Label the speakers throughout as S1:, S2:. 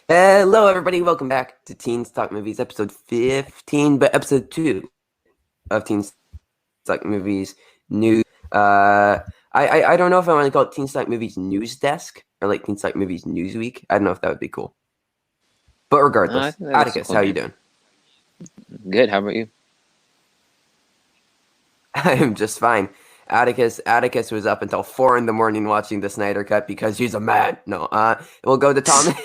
S1: Hello, everybody. Welcome back to Teen Stock Movies, episode 15, but episode 2 of Teen Stock Movies News. I don't know if I want to call it Teen Stock Movies News Desk or like Teen Stock Movies Newsweek. I don't know if that would be cool. But
S2: I
S1: regardless,
S2: think that's a
S1: Atticus,
S2: cool
S1: how you
S2: name.
S1: doing?
S2: Good. How about you?
S1: I'm just fine. Atticus was up until 4 in the morning watching the Snyder Cut because he's a man. No, we'll go to Thomas.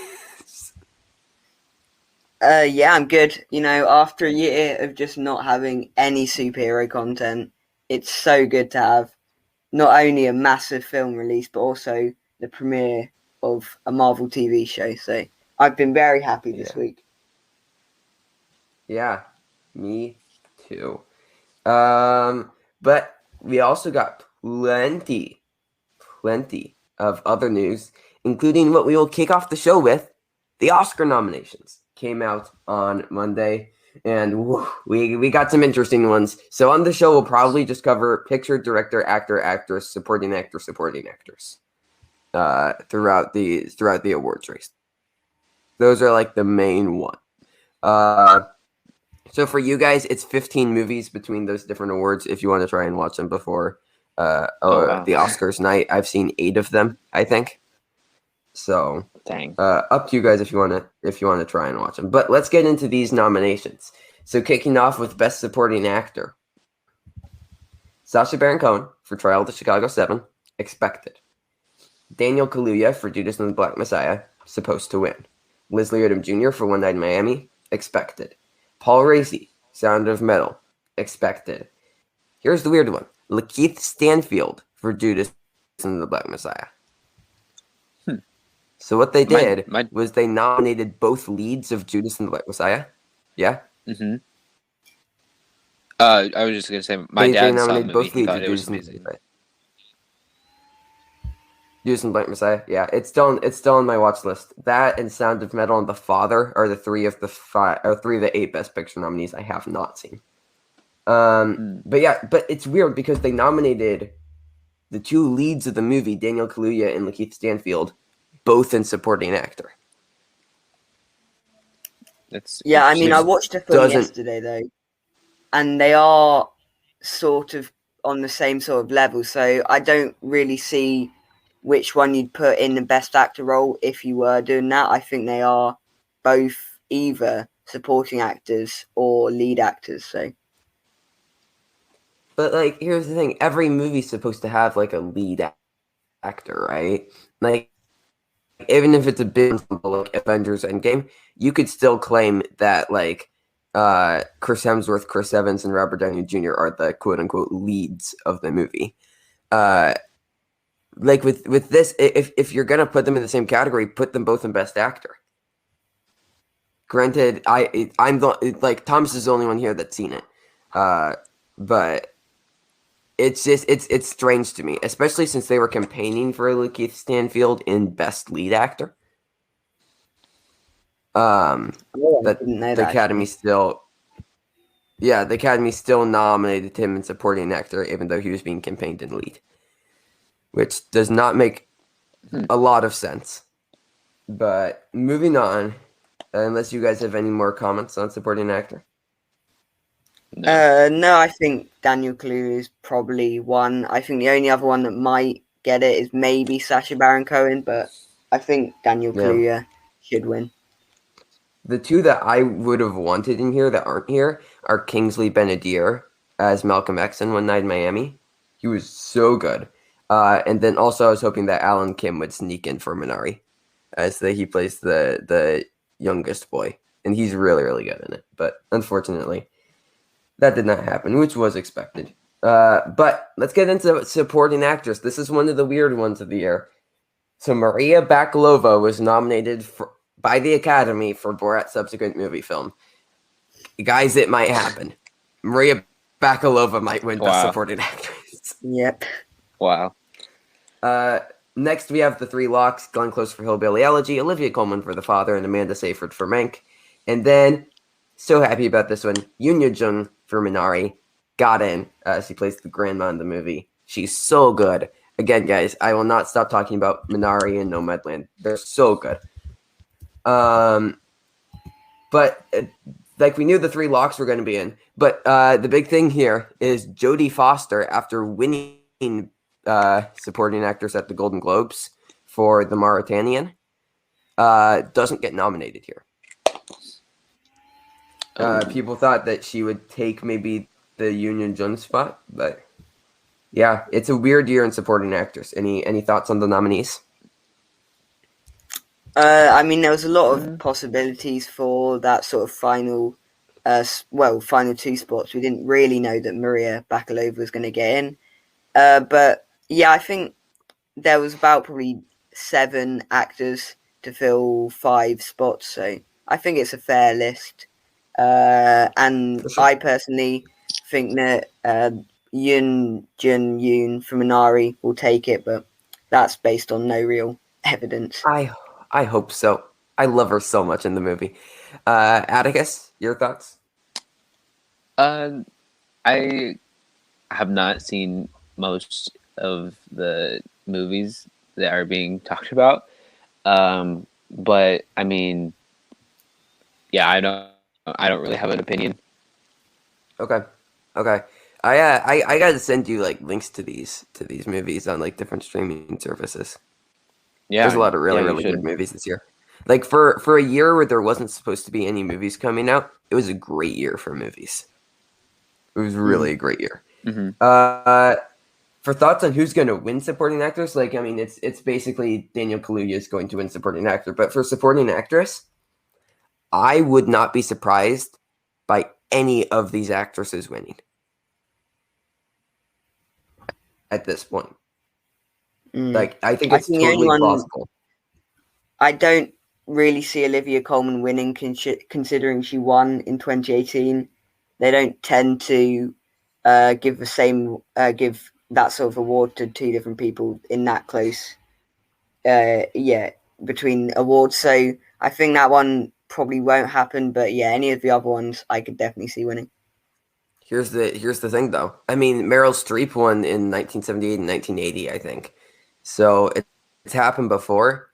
S3: Yeah, I'm good. After a year of just not having any superhero content, it's so good to have not only a massive film release, but also the premiere of a Marvel TV show. So I've been very happy this week.
S1: Yeah, me too. But we also got plenty of other news, including what we will kick off the show with. The Oscar nominations came out on Monday, and we got some interesting ones. So on the show, we'll probably just cover picture, director, actor, actress, supporting actor, supporting actors throughout the awards race. Those are like the main one. So for you guys, it's 15 movies between those different awards. If you want to try and watch them before
S2: Wow.
S1: the Oscars night, I've seen 8 of them, I think. So
S2: Dang.
S1: up to you guys if you want to try and watch them. But let's get into these nominations. So kicking off with Best Supporting Actor, Sacha Baron Cohen for Trial of the Chicago 7, expected. Daniel Kaluuya for Judas and the Black Messiah, supposed to win. Leslie Odom Jr. for One Night in Miami, expected. Paul Raci, Sound of Metal, expected. Here's the weird one. Lakeith Stanfield for Judas and the Black Messiah. So what they did was they nominated both leads of Judas and the Black Messiah. Yeah?
S2: Mm-hmm. I was just going to say, my dad saw the movie. He thought it was amazing.
S1: Judas and the Black Messiah. Yeah, it's still on my watch list. That and Sound of Metal and The Father are the three of the 8 Best Picture nominees I have not seen. But it's weird because they nominated the 2 leads of the movie, Daniel Kaluuya and Lakeith Stanfield, both in supporting actor.
S3: I watched the film yesterday though, and they are sort of on the same sort of level. So I don't really see which one you'd put in the best actor role if you were doing that. I think they are both either supporting actors or lead actors. So,
S1: but like, here's the thing: every movie's supposed to have like a lead actor, right? Like, even if it's a big example like Avengers Endgame, you could still claim that like Chris Hemsworth, Chris Evans, and Robert Downey Jr. are the quote unquote leads of the movie. Like with this, if you're gonna put them in the same category, put them both in Best Actor. Granted, I'm like Thomas is the only one here that's seen it, but it's just it's strange to me, especially since they were campaigning for Lakeith Stanfield in Best Lead Actor. The Academy still nominated him in supporting actor, even though he was being campaigned in lead, which does not make a lot of sense. But moving on, unless you guys have any more comments on supporting actor.
S3: No, I think Daniel Kaluuya is probably one. I think the only other one that might get it is maybe Sacha Baron Cohen, but I think Daniel Kaluuya should win.
S1: The 2 that I would have wanted in here that aren't here are Kingsley Ben-Adir as Malcolm X in One Night in Miami. He was so good. And then also I was hoping that Alan Kim would sneak in for Minari, as he plays the youngest boy. And he's really, really good in it. But unfortunately, that did not happen, which was expected. But let's get into supporting actress. This is one of the weird ones of the year. So Maria Bakalova was nominated by the Academy for Borat's subsequent movie film. Guys, it might happen. Maria Bakalova might win Best Supporting Actress.
S3: Yep.
S2: Wow.
S1: Next, we have the 3 locks: Glenn Close for Hillbilly Elegy, Olivia Colman for The Father, and Amanda Seyfried for Mank. And then, so happy about this one, Yoon Yoo-jung for Minari got in. She plays the grandma in the movie. She's so good. Again, guys, I will not stop talking about Minari and Nomadland. They're so good. But like we knew the 3 locks were going to be in. But the big thing here is Jodie Foster, after winning supporting actress at the Golden Globes for The Mauritanian, doesn't get nominated here. People thought that she would take maybe the Union Jun spot, but yeah, it's a weird year in supporting actress. Any thoughts on the nominees?
S3: I mean, there was a lot of possibilities for that sort of final 2 spots. We didn't really know that Maria Bakalova was going to get in. But yeah, I think there was about probably 7 actors to fill 5 spots. So I think it's a fair list. And sure. I personally think that Yoon Jun-yoon from Minari will take it, but that's based on no real evidence.
S1: I hope so. I love her so much in the movie. Atticus, your thoughts?
S2: I have not seen most of the movies that are being talked about. But I mean, yeah, I don't really have an opinion.
S1: Okay. I gotta send you like links to these movies on like different streaming services. Yeah, there's a lot of really good movies this year. Like for a year where there wasn't supposed to be any movies coming out, it was a great year for movies. It was really a great year.
S2: Mm-hmm.
S1: For thoughts on who's going to win supporting actress, like I mean, it's basically Daniel Kaluuya is going to win supporting actor. But for supporting actress, I would not be surprised by any of these actresses winning at this point. Like, I think it's totally plausible.
S3: I don't really see Olivia Colman winning, considering she won in 2018. They don't tend to give that sort of award to 2 different people in that close. Between awards. So I think that one probably won't happen. But yeah, any of the other ones I could definitely see winning.
S1: Here's the thing, though. I mean, Meryl Streep won in 1978 and 1980, I think. So it's happened before.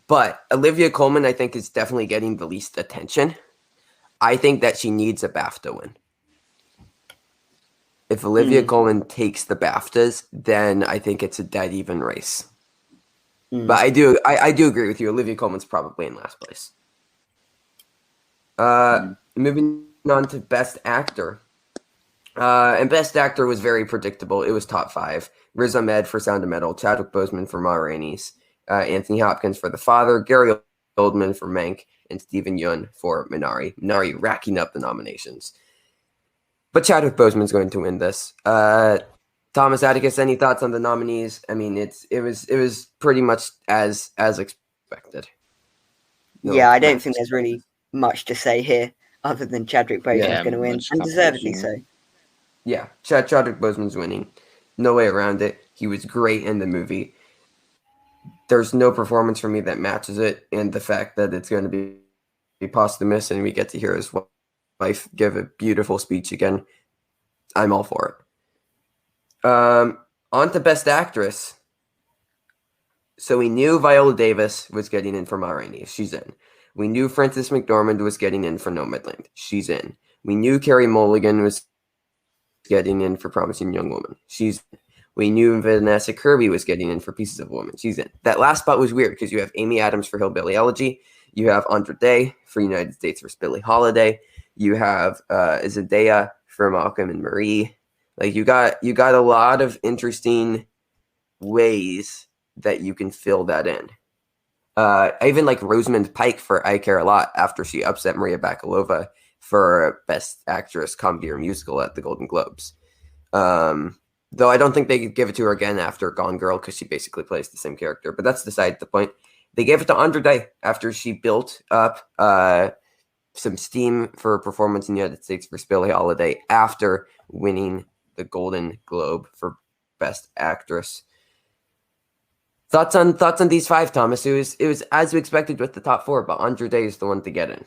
S1: But Olivia Colman, I think, is definitely getting the least attention. I think that she needs a BAFTA win. If Olivia Colman takes the BAFTAs, then I think it's a dead even race. But I do agree with you. Olivia Colman's probably in last place. Moving on to Best Actor. And Best Actor was very predictable. It was top 5. Riz Ahmed for Sound of Metal, Chadwick Boseman for Ma Rainey's, Anthony Hopkins for The Father, Gary Oldman for Mank, and Steven Yeun for Minari. Minari racking up the nominations. But Chadwick Boseman's going to win this. Thomas, Atticus, any thoughts on the nominees? I mean, it was pretty much as expected.
S3: I don't think there's really much to say here other than Chadwick Boseman's going to win, and deservedly so.
S1: Yeah, Chadwick Boseman's winning. No way around it. He was great in the movie. There's no performance for me that matches it, and the fact that it's going to be posthumous and we get to hear his wife give a beautiful speech again, I'm all for it. On to Best Actress. So we knew Viola Davis was getting in for Ma Rainey. She's in. We knew Frances McDormand was getting in for Nomadland. She's in. We knew Carey Mulligan was getting in for Promising Young Woman. She's in. We knew Vanessa Kirby was getting in for Pieces of a Woman. She's in. That last spot was weird because you have Amy Adams for Hillbilly Elegy. You have Andra Day for United States vs. Billie Holiday. You have Zendaya for Malcolm and Marie. Like you got a lot of interesting ways that you can fill that in. I even like Rosamund Pike for I Care a Lot after she upset Maria Bakalova for Best Actress Comedy or Musical at the Golden Globes. Though I don't think they could give it to her again after Gone Girl because she basically plays the same character. But that's beside the point. They gave it to Andra Day after she built up some steam for a performance in the United States vs. Billie Holiday after winning the Golden Globe for Best Actress. Thoughts on these 5, Thomas? It was as we expected with the top 4, but Andra Day is the one to get in.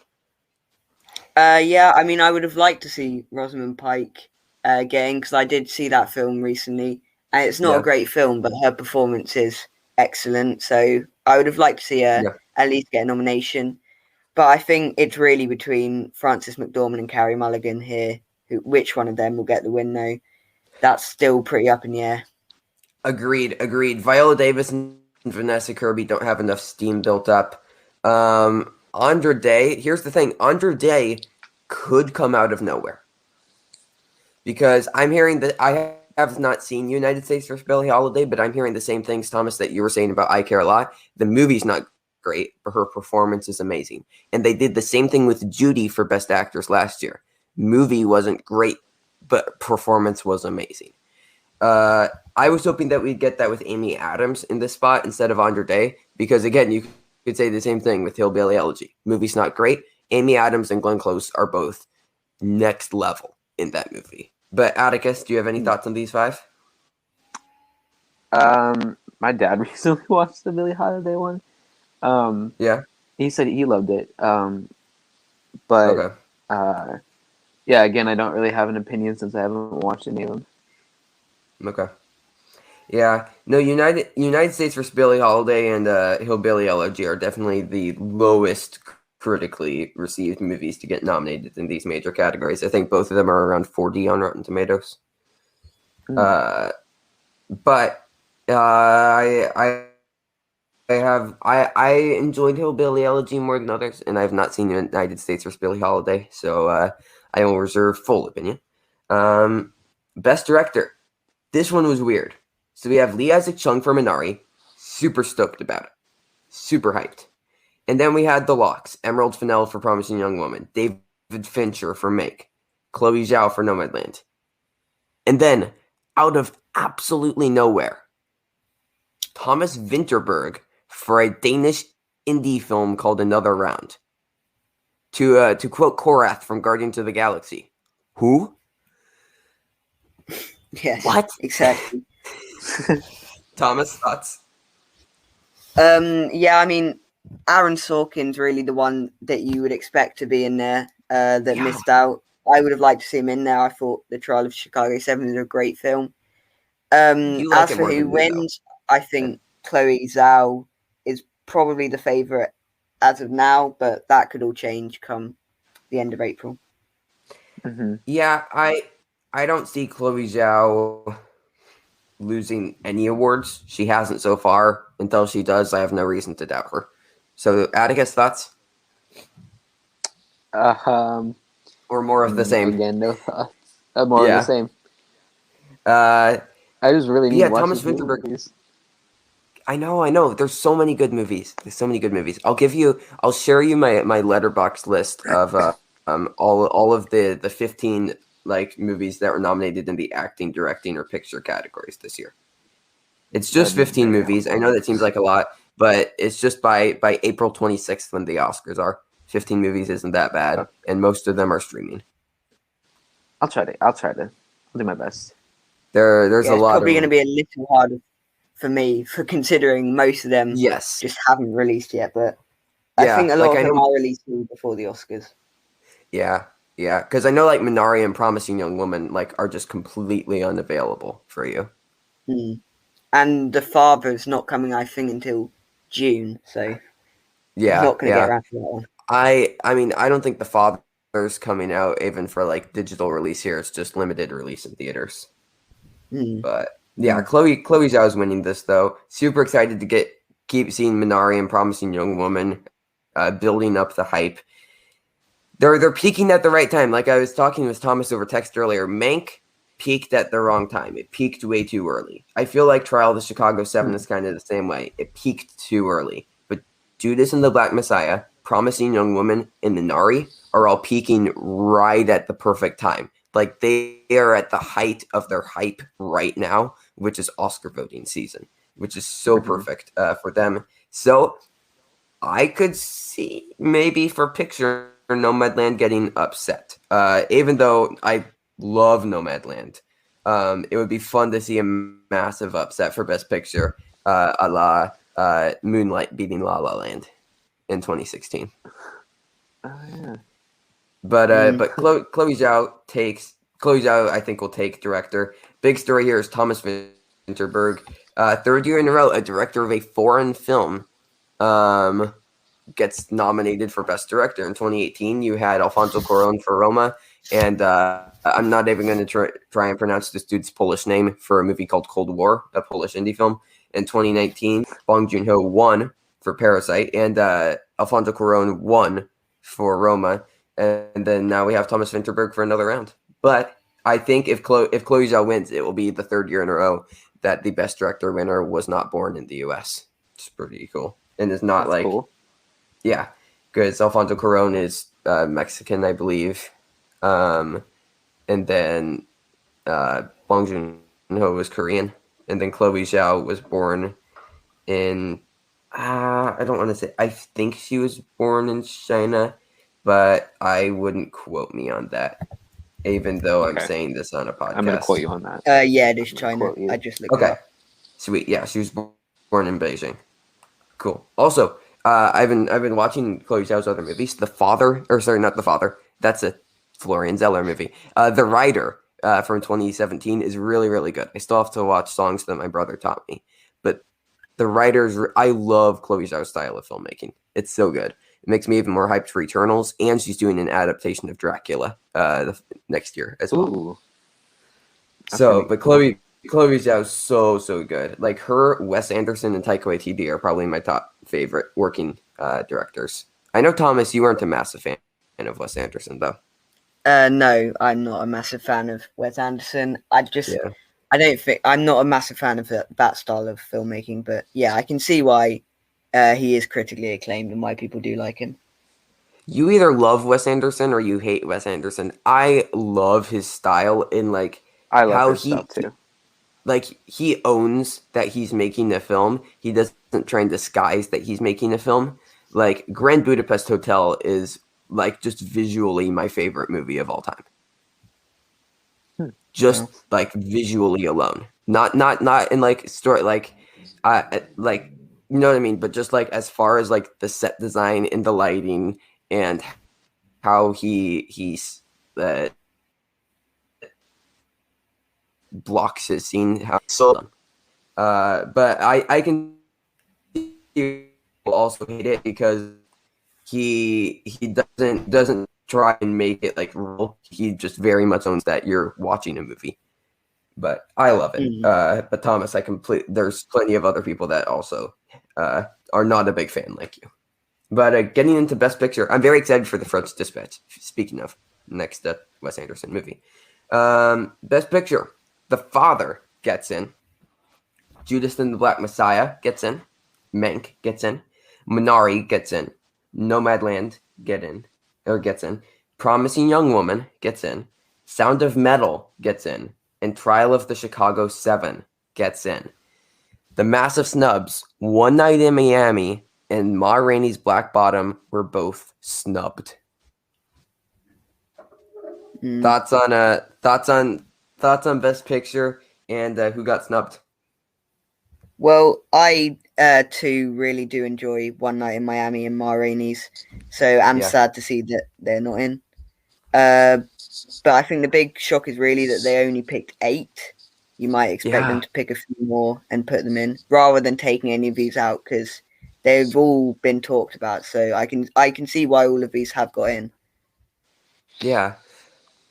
S3: I mean, I would have liked to see Rosamund Pike getting, because I did see that film recently, and it's not a great film, but her performance is excellent. So I would have liked to see her at least get a nomination. But I think it's really between Frances McDormand and Carey Mulligan here. Which one of them will get the win, though? That's still pretty up in the air.
S1: Agreed. Viola Davis and Vanessa Kirby don't have enough steam built up. Andra Day, here's the thing. Andra Day could come out of nowhere. Because I'm hearing that I have not seen United States vs. Billie Holiday, but I'm hearing the same things, Thomas, that you were saying about I Care a Lot. The movie's not great, but her performance is amazing. And they did the same thing with Judy for Best Actress last year. Movie wasn't great, but performance was amazing. I was hoping that we'd get that with Amy Adams in this spot instead of Andra Day, because again, you could say the same thing with Hillbilly Elegy. Movie's not great. Amy Adams and Glenn Close are both next level in that movie. But Atticus, do you have any thoughts on these five?
S2: My dad recently watched the Billie Holiday one.
S1: Yeah.
S2: He said he loved it. But
S1: okay.
S2: Yeah, again, I don't really have an opinion since I haven't watched any of them.
S1: Okay. Yeah. No, United States vs. Billie Holiday and Hillbilly Elegy are definitely the lowest critically received movies to get nominated in these major categories. I think both of them are around 40 on Rotten Tomatoes. But I enjoyed Hillbilly Elegy more than others, and I have not seen United States vs. Billie Holiday, so I will reserve full opinion. Best Director. This one was weird. So we have Lee Isaac Chung for Minari. Super stoked about it. Super hyped. And then we had the locks. Emerald Fennell for Promising Young Woman. David Fincher for Make. Chloe Zhao for Nomadland. And then, out of absolutely nowhere, Thomas Vinterberg for a Danish indie film called Another Round. To quote Korath from Guardians of the Galaxy. Who?
S3: Yes.
S1: What?
S3: Exactly.
S1: Thomas, thoughts?
S3: Yeah, I mean, Aaron Sorkin's really the one that you would expect to be in there that missed out. I would have liked to see him in there. I thought The Trial of Chicago 7 is a great film. As for who wins, I think Chloe Zhao is probably the favourite as of now, but that could all change come the end of April.
S2: Mm-hmm.
S1: Yeah, I don't see Chloe Zhao losing any awards. She hasn't so far. Until she does, I have no reason to doubt her. So, Atticus, thoughts? Or more of the same?
S2: Again, no thoughts. More of the same.
S1: I
S2: just really need to watch
S1: Thomas Vinterberg. I know. There's so many good movies. I'll share you my Letterboxd list of all of the 15 movies that were nominated in the acting, directing, or picture categories this year. It's just 15 movies. I know that seems like a lot, but it's just by April 26th when the Oscars are. 15 movies isn't that bad, and most of them are streaming.
S2: I'll try to. I'll do my best.
S1: There's a lot.
S3: It's probably going to be a little harder for me, for considering most of them just haven't released yet. But I think a lot of them are releasing before the Oscars.
S1: Yeah, because I know Minari and Promising Young Woman are just completely unavailable for you.
S3: And The Father's not coming, I think, until June, so not going to get around to that one.
S1: I mean, I don't think The Father's coming out even for digital release here. It's just limited release in theaters. But yeah, Chloe Zhao's winning this though. Super excited to keep seeing Minari and Promising Young Woman building up the hype. They're peaking at the right time. Like I was talking with Thomas over text earlier, Mank peaked at the wrong time. It peaked way too early. I feel like Trial of the Chicago 7 is kind of the same way. It peaked too early. But Judas and the Black Messiah, Promising Young Woman, and Minari are all peaking right at the perfect time. They are at the height of their hype right now, which is Oscar voting season, which is so perfect for them. So I could see maybe for picture Nomadland getting upset. Even though I love Nomadland, it would be fun to see a massive upset for Best Picture, a la Moonlight beating La La Land in 2016. But Chloe Zhao I think will take director. Big story here is Thomas Vinterberg, third year in a row, a director of a foreign film. gets nominated for Best Director. In 2018, you had Alfonso Cuarón for Roma, and I'm not even going to try and pronounce this dude's Polish name for a movie called Cold War, a Polish indie film. In 2019, Bong Joon-ho won for Parasite, and Alfonso Cuarón won for Roma. And then now we have Thomas Vinterberg for another round. But I think if Chloe Zhao wins, it will be the third year in a row that the Best Director winner was not born in the U.S. It's pretty cool. And it's not
S2: That's cool.
S1: Yeah, because Alfonso Cuarón is Mexican, I believe. And then Bong Joon-ho was Korean. And then Chloe Zhao was born in, I don't want to say, I think she was born in China, but I wouldn't quote me on that, even though I'm saying this on a podcast.
S2: I'm going to quote you on that.
S3: Yeah, it is China. I just looked it up.
S1: Sweet. Yeah, she was born in Beijing. Cool. Also, I've been watching Chloe Zhao's other movies. The Father, or sorry, not The Father. That's a Florian Zeller movie. The Rider from 2017 is really, really good. I still have to watch songs that my brother taught me. But The Rider's, I love Chloe Zhao's style of filmmaking. It's so good. It makes me even more hyped for Eternals, and she's doing an adaptation of Dracula next year as well.
S2: Ooh.
S1: But Chloe Zhao is so good. Like her, Wes Anderson, and Taika Waititi are probably my top favorite working directors. I know, Thomas, you aren't a massive fan of Wes Anderson, though.
S3: No, I'm not a massive fan of Wes Anderson. I don't think I'm not a massive fan of that style of filmmaking. But yeah, I can see why he is critically acclaimed and why people do like him.
S1: You either love Wes Anderson or you hate Wes Anderson. I love his style in like
S2: I love his style too.
S1: Like he owns that he's making a film. He doesn't try and disguise that he's making a film. Like Grand Budapest Hotel is like just visually my favorite movie of all time. Just like visually alone, not in like story, like you know what I mean. But just like as far as like the set design and the lighting and how he's blocks his scene, how so. But I can also hate it because he doesn't try and make it like real. He just very much owns that you're watching a movie. But I love it. But Thomas, there's plenty of other people that also are not a big fan like you. But getting into Best Picture, I'm very excited for The French Dispatch. Speaking of, next Wes Anderson movie. Best Picture, The Father gets in. Judas and the Black Messiah gets in. Mank gets in. Minari gets in. Nomadland gets in. Promising Young Woman gets in. Sound of Metal gets in. And Trial of the Chicago 7 gets in. The massive snubs, One Night in Miami and Ma Rainey's Black Bottom were both snubbed. Thoughts on Best Picture and who got snubbed?
S3: Well, I too really do enjoy One Night in Miami and Ma Rainey's, so I'm sad to see that they're not in. But I think the big shock is really that they only picked 8. You might expect them to pick a few more and put them in, rather than taking any of these out, because they've all been talked about. So I can see why all of these have got in.
S1: Yeah,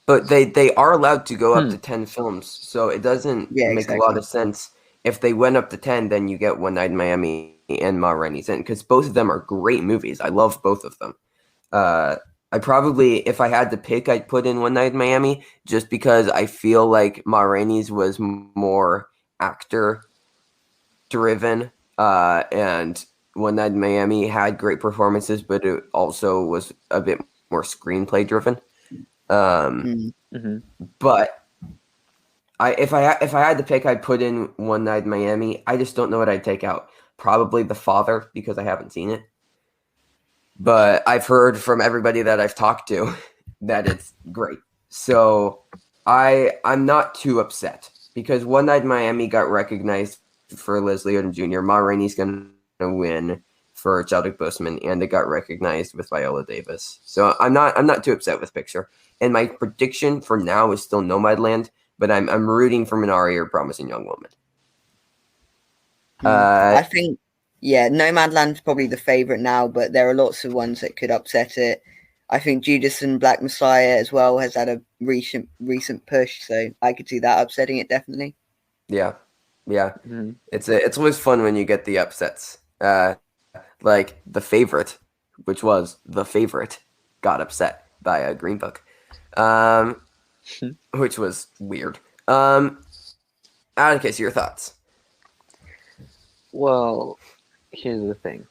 S1: but they are allowed to go up to 10 films, so it doesn't make a lot of sense. If they went up to 10, then you get One Night in Miami and Ma Rainey's in, because both of them are great movies. I love both of them. I probably, if I had to pick, I'd put in One Night in Miami, just because I feel like Ma Rainey's was more actor-driven, and One Night in Miami had great performances, but it also was a bit more screenplay-driven. But if I had to pick, I'd put in One Night in Miami. I just don't know what I'd take out. Probably The Father, because I haven't seen it. But I've heard from everybody that I've talked to that it's great. So I'm not too upset, because One Night in Miami got recognized for Leslie Odom Jr. Ma Rainey's going to win for Chadwick Boseman, and it got recognized with Viola Davis. So I'm not too upset with Picture. And my prediction for now is still Nomadland, but I'm rooting for Minari or Promising Young Woman.
S3: I think Yeah, Nomadland's probably the favourite now, but there are lots of ones that could upset it. I think Judas and Black Messiah as well has had a recent push, so I could see that upsetting it definitely.
S1: Yeah. It's always fun when you get the upsets. Like The Favorite, which was The Favorite, got upset by a Green Book, which was weird. Atticus, your thoughts?
S2: Well, here's the thing.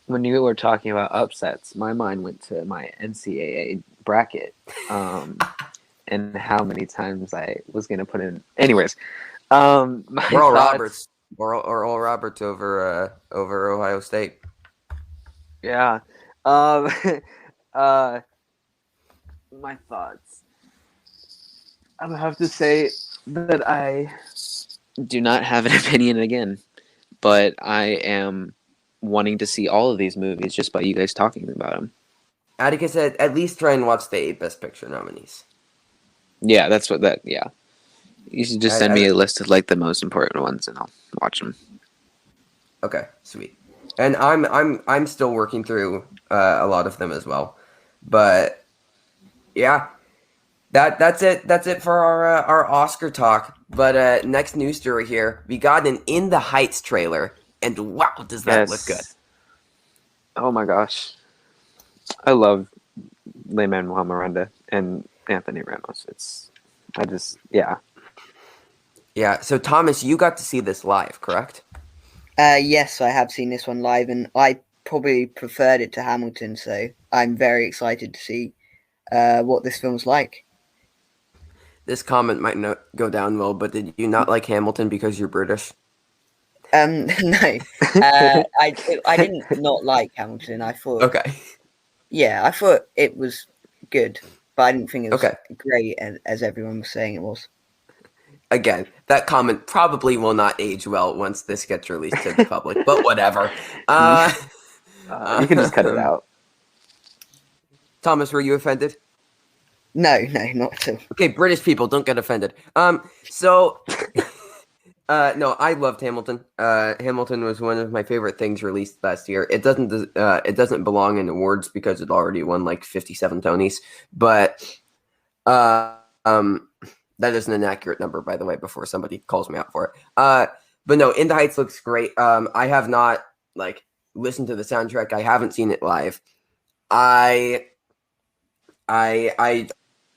S2: When you were talking about upsets, my mind went to my NCAA bracket, and how many times I was going to put in. Anyways,
S1: We're all
S2: thoughts,
S1: Roberts. We're all Roberts over Ohio State.
S2: Yeah. My thoughts. I would have to say that I do not have an opinion again, but I am wanting to see all of these movies just by you guys talking about them.
S1: Atticus said, at least try and watch the 8 Best Picture nominees.
S2: Yeah, that's what that. Yeah, you should just send me a list of like the most important ones, and I'll watch them.
S1: Okay, sweet. And I'm still working through a lot of them as well, but yeah, that's it. That's it for our Oscar talk. But next news story here, we got an In the Heights trailer, and wow, does that look good?
S2: Oh my gosh, I love Lin-Manuel Miranda and Anthony Ramos.
S1: Yeah. So Thomas, you got to see this live, correct?
S3: Yes, I have seen this one live, and I probably preferred it to Hamilton, so I'm very excited to see what this film's like.
S1: This comment might not go down well, but did you not like Hamilton because you're British?
S3: No, I didn't not like Hamilton. I thought,
S1: okay,
S3: yeah, I thought it was good, but I didn't think it was
S1: okay.
S3: great as everyone was saying it was.
S1: Again, that comment probably will not age well once this gets released to the public, but whatever.
S2: You can just cut it out.
S1: Thomas, were you offended?
S3: No, not at all.
S1: Okay, British people, don't get offended. No, I loved Hamilton. Hamilton was one of my favorite things released last year. It doesn't belong in awards because it already won like 57 Tonys, but that isn't an accurate number, by the way, before somebody calls me out for it. But no, In the Heights looks great. I have not listened to the soundtrack. I haven't seen it live. I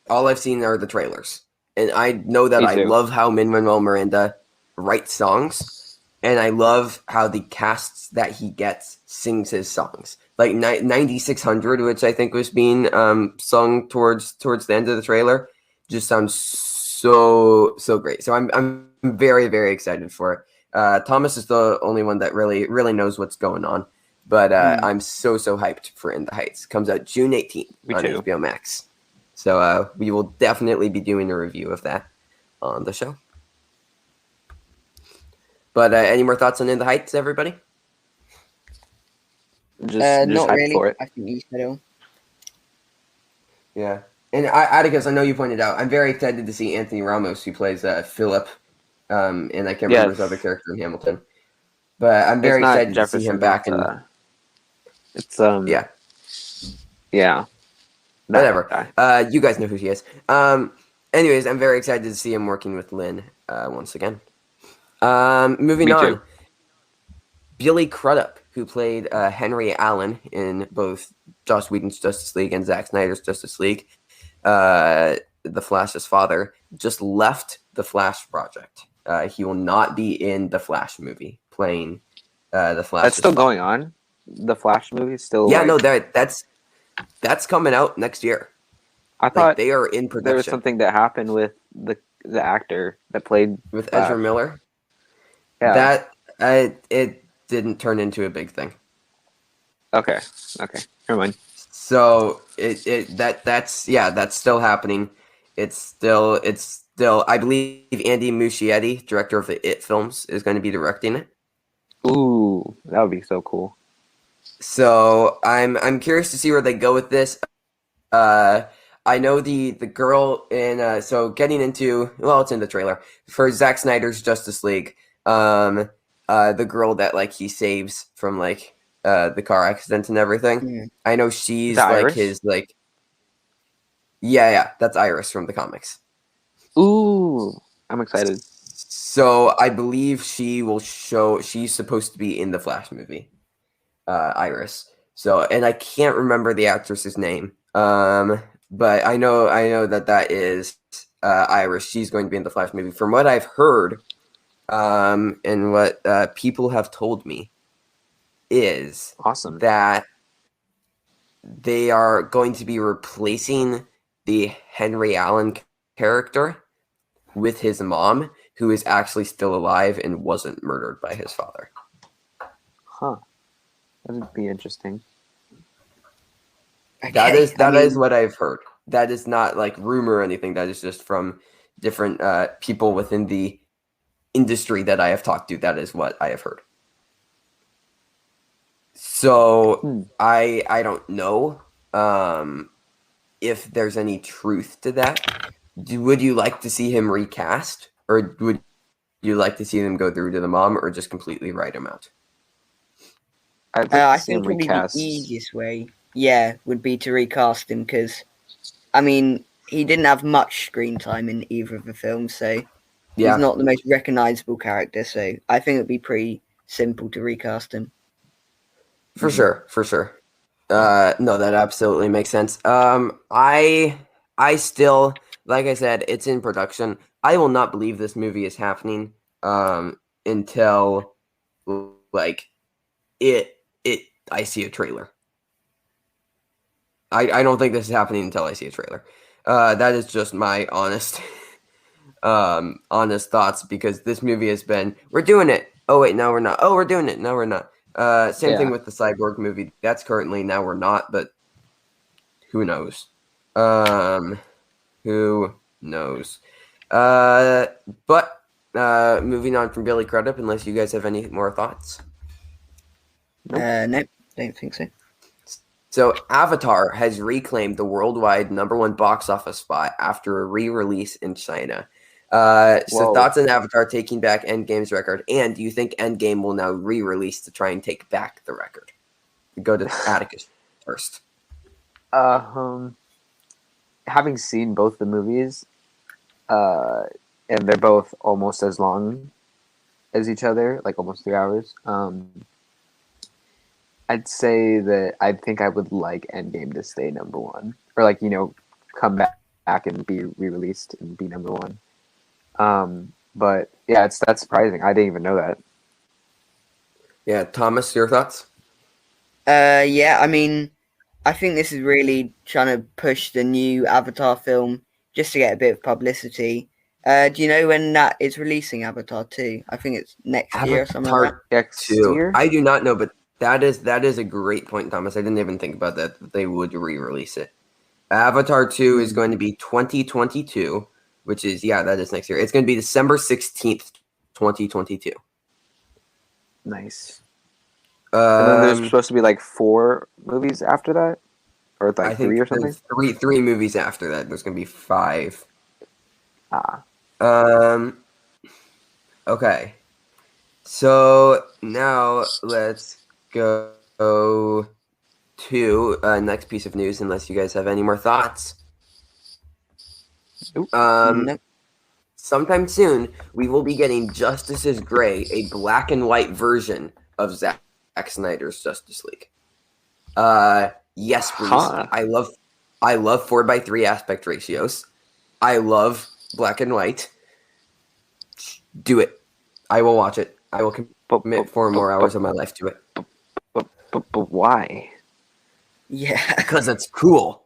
S1: all I've seen are the trailers, and I know that I love how Lin-Manuel Miranda writes songs, and I love how the casts that he gets sings his songs. Like 9600, which I think was being sung towards the end of the trailer, just sounds so great. So I'm very, very excited for it. Thomas is the only one that really knows what's going on, but I'm so hyped for In the Heights. Comes out June 18th on HBO Max. So we will definitely be doing a review of that on the show. But any more thoughts on In the Heights, everybody?
S3: Just not really. For it. I think you said it all.
S1: Yeah. And Atticus, I know you pointed out, I'm very excited to see Anthony Ramos, who plays Philip, and I can't remember his other character in Hamilton. But I'm very excited to see him back.
S2: Yeah.
S1: Whatever. You guys know who he is. Anyways, I'm very excited to see him working with Lynn once again. Moving on. Too. Billy Crudup, who played Henry Allen in both Joss Whedon's Justice League and Zack Snyder's Justice League, the Flash's father, just left the Flash project. He will not be in the Flash movie playing the Flash.
S2: That's still going on? The Flash movie is still...
S1: Yeah, no, that's coming out next year.
S2: I thought
S1: they are in production.
S2: There was something that happened with the actor that played...
S1: With Ezra Miller?
S2: Yeah.
S1: It didn't turn into a big thing.
S2: Okay. Never mind.
S1: So that's still happening. It's still I believe Andy Muschietti, director of the It films, is going to be directing it.
S2: Ooh, that would be so cool.
S1: So I'm curious to see where they go with this. I know the girl in so getting into, well, it's in the trailer for Zack Snyder's Justice League. the girl that like he saves from like the car accident and everything.
S3: Mm.
S1: I know she's
S2: The
S1: like
S2: Iris?
S1: his like yeah, that's Iris from the comics.
S2: Ooh, I'm excited.
S1: So I believe she's supposed to be in the Flash movie, Iris. So, and I can't remember the actress's name. But I know that is Iris. She's going to be in the Flash movie. From what I've heard, and what people have told me is
S2: Awesome.
S1: that they are going to be replacing the Henry Allen character with his mom, who is actually still alive and wasn't murdered by his father.
S2: Huh. That'd be interesting.
S3: Okay,
S1: That is what I've heard. That is not like rumor or anything. That is just from different people within the industry that I have talked to. That is what I have heard. So I don't know if there's any truth to that. Would you like to see him recast, or would you like to see them go through to the mom, or just completely write him out?
S2: I'd like
S3: I
S2: to see
S3: think
S2: him
S3: probably
S2: recast.
S3: the easiest way, would be to recast him because, I mean, he didn't have much screen time in either of the films, so he's not the most recognizable character. So I think it'd be pretty simple to recast him.
S1: For sure. No, that absolutely makes sense. I still, like I said, it's in production. I will not believe this movie is happening until like I see a trailer. I don't think this is happening until I see a trailer. That is just my honest honest thoughts, because this movie has been, we're doing it. Oh wait, no we're not. Oh, we're doing it. No, we're not. Same thing with the Cyborg movie. That's currently, now we're not, but who knows? Who knows? But moving on from Billy Crudup, unless you guys have any more thoughts.
S3: Nope, don't think so.
S1: So Avatar has reclaimed the worldwide #1 box office spot after a re-release in China. So thoughts on Avatar taking back Endgame's record, and do you think Endgame will now re-release to try and take back the record? Go to Atticus first.
S2: Having seen both the movies, and they're both almost as long as each other, like almost 3 hours. I'd say that I think I would like Endgame to stay #1, or like, come back and be re-released and be #1. But yeah, that's surprising. I didn't even know that.
S1: Yeah, Thomas, your thoughts?
S3: I mean, I think this is really trying to push the new Avatar film just to get a bit of publicity. Do you know when that is releasing, Avatar 2? I think it's next year or something like that.
S2: Next year?
S1: I do not know, but that is a great point, Thomas. I didn't even think about that they would re-release it. Avatar 2 is going to be 2022, which is, that is next year. It's going to be December 16th, 2022.
S2: Nice. And then there's supposed to be like 4 movies after that? Or like 3 or something?
S1: Three movies after that. There's going to be 5. Okay. So now let's go to next piece of news, unless you guys have any more thoughts.
S3: Nope.
S1: Sometime soon, we will be getting Justice Gray, a black and white version of Zack Snyder's Justice League. Yes, please. I love 4:3 aspect ratios. I love black and white. Do it. I will watch it. I will commit 4 more hours of my life to it.
S2: But why?
S3: Yeah.
S1: Because it's cool.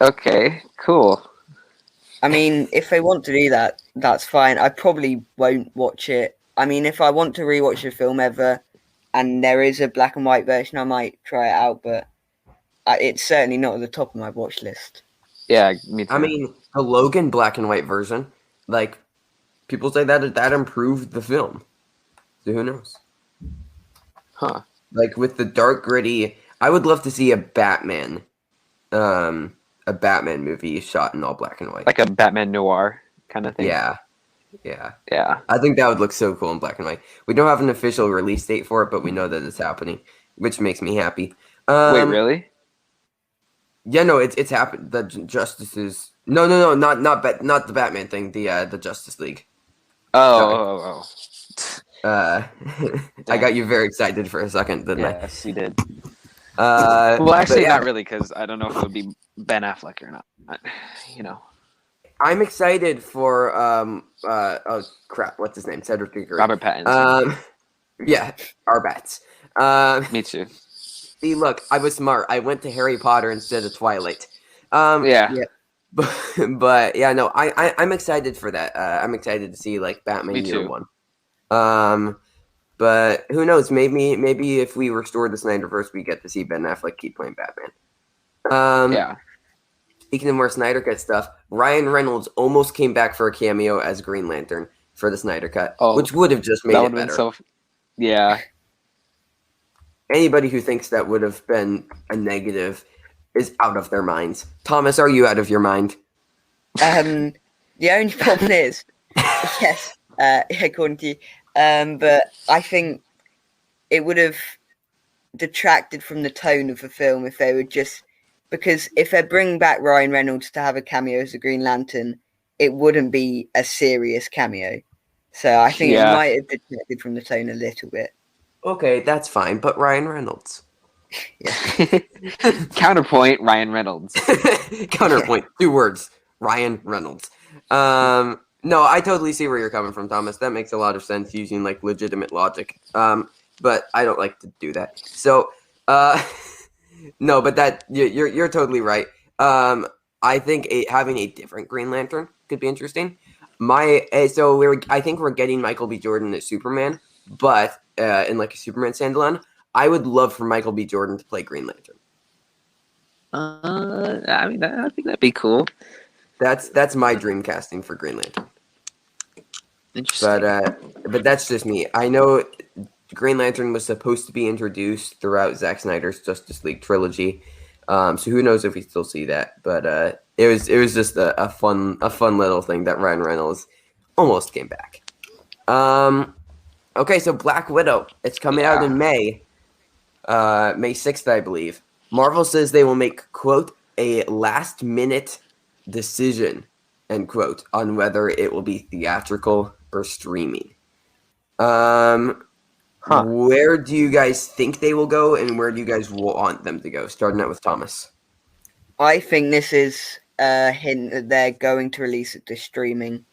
S2: Okay, cool.
S3: I mean, if they want to do that, that's fine. I probably won't watch it. I mean, if I want to rewatch a film ever and there is a black and white version, I might try it out, but it's certainly not at the top of my watch list.
S2: Yeah, me too.
S1: I mean, the Logan black and white version, like, people say that improved the film. So who knows?
S2: Huh.
S1: Like, with the dark, gritty, I would love to see a Batman movie shot in all black and white.
S2: Like a Batman noir kind of thing.
S1: Yeah. Yeah.
S2: Yeah.
S1: I think that would look so cool in black and white. We don't have an official release date for it, but we know that it's happening, which makes me happy.
S2: Wait, really?
S1: Yeah, no, it's happened. The Justices. No, not the Batman thing. The Justice League. Sorry.
S2: Oh.
S1: I got you very excited for a second, didn't I?
S2: Yes, you did.
S1: Well,
S2: actually, not really, because I don't know if it would be Ben Affleck or not.
S1: I'm excited for oh crap, what's his name? Cedric Diggory.
S2: Robert Pattinson.
S1: Yeah, our bats.
S2: Me too.
S1: See, look, I was smart. I went to Harry Potter instead of Twilight.
S2: Yeah.
S1: But yeah, no, I'm excited for that. I'm excited to see like Batman
S2: Me
S1: Year
S2: too.
S1: One. But who knows? Maybe if we restore the Snyderverse, we get to see Ben Affleck keep playing Batman.
S2: Yeah.
S1: Speaking of more Snyder Cut stuff, Ryan Reynolds almost came back for a cameo as Green Lantern for the Snyder Cut, which would have just made it better.
S2: Yeah.
S1: Anybody who thinks that would have been a negative is out of their minds. Thomas, are you out of your mind?
S3: The only problem is, yes, according to you, but I think it would have detracted from the tone of the film if they would just, because if they bring back Ryan Reynolds to have a cameo as a Green Lantern, it wouldn't be a serious cameo. So I think it might have detracted from the tone a little bit.
S1: Okay, that's fine, but Ryan Reynolds.
S3: Yeah.
S2: Counterpoint, Ryan Reynolds.
S1: Counterpoint, 2 words, Ryan Reynolds. No, I totally see where you're coming from, Thomas. That makes a lot of sense using like legitimate logic. But I don't like to do that. So, no, but that you're totally right. I think having a different Green Lantern could be interesting. I think we're getting Michael B. Jordan as Superman, but in like a Superman standalone. I would love for Michael B. Jordan to play Green Lantern.
S2: I mean, I think that'd be cool.
S1: That's my dream casting for Green Lantern.
S2: Interesting.
S1: But that's just me. I know Green Lantern was supposed to be introduced throughout Zack Snyder's Justice League trilogy. So who knows if we still see that? But it was just a fun little thing that Ryan Reynolds almost came back. Okay, so Black Widow. It's coming out in May. May 6th, I believe. Marvel says they will make, quote, a last-minute decision, end quote, on whether it will be theatrical or streaming. Where do you guys think they will go, and where do you guys want them to go? Starting out with Thomas.
S3: I think this is a hint that they're going to release it to streaming.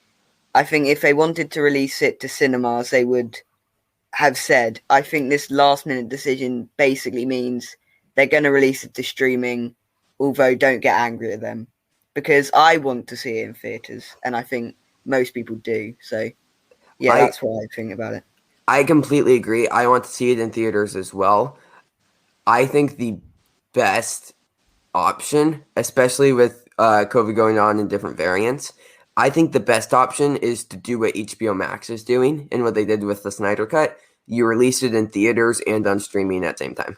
S3: I think if they wanted to release it to cinemas, they would have said. I think this last-minute decision basically means they're going to release it to streaming, although don't get angry at them. Because I want to see it in theatres, and I think most people do. So, yeah, that's what I think about it.
S1: I completely agree. I want to see it in theaters as well. I think the best option, especially with COVID going on in different variants, I think the best option is to do what HBO Max is doing and what they did with the Snyder Cut. You release it in theaters and on streaming at the same time.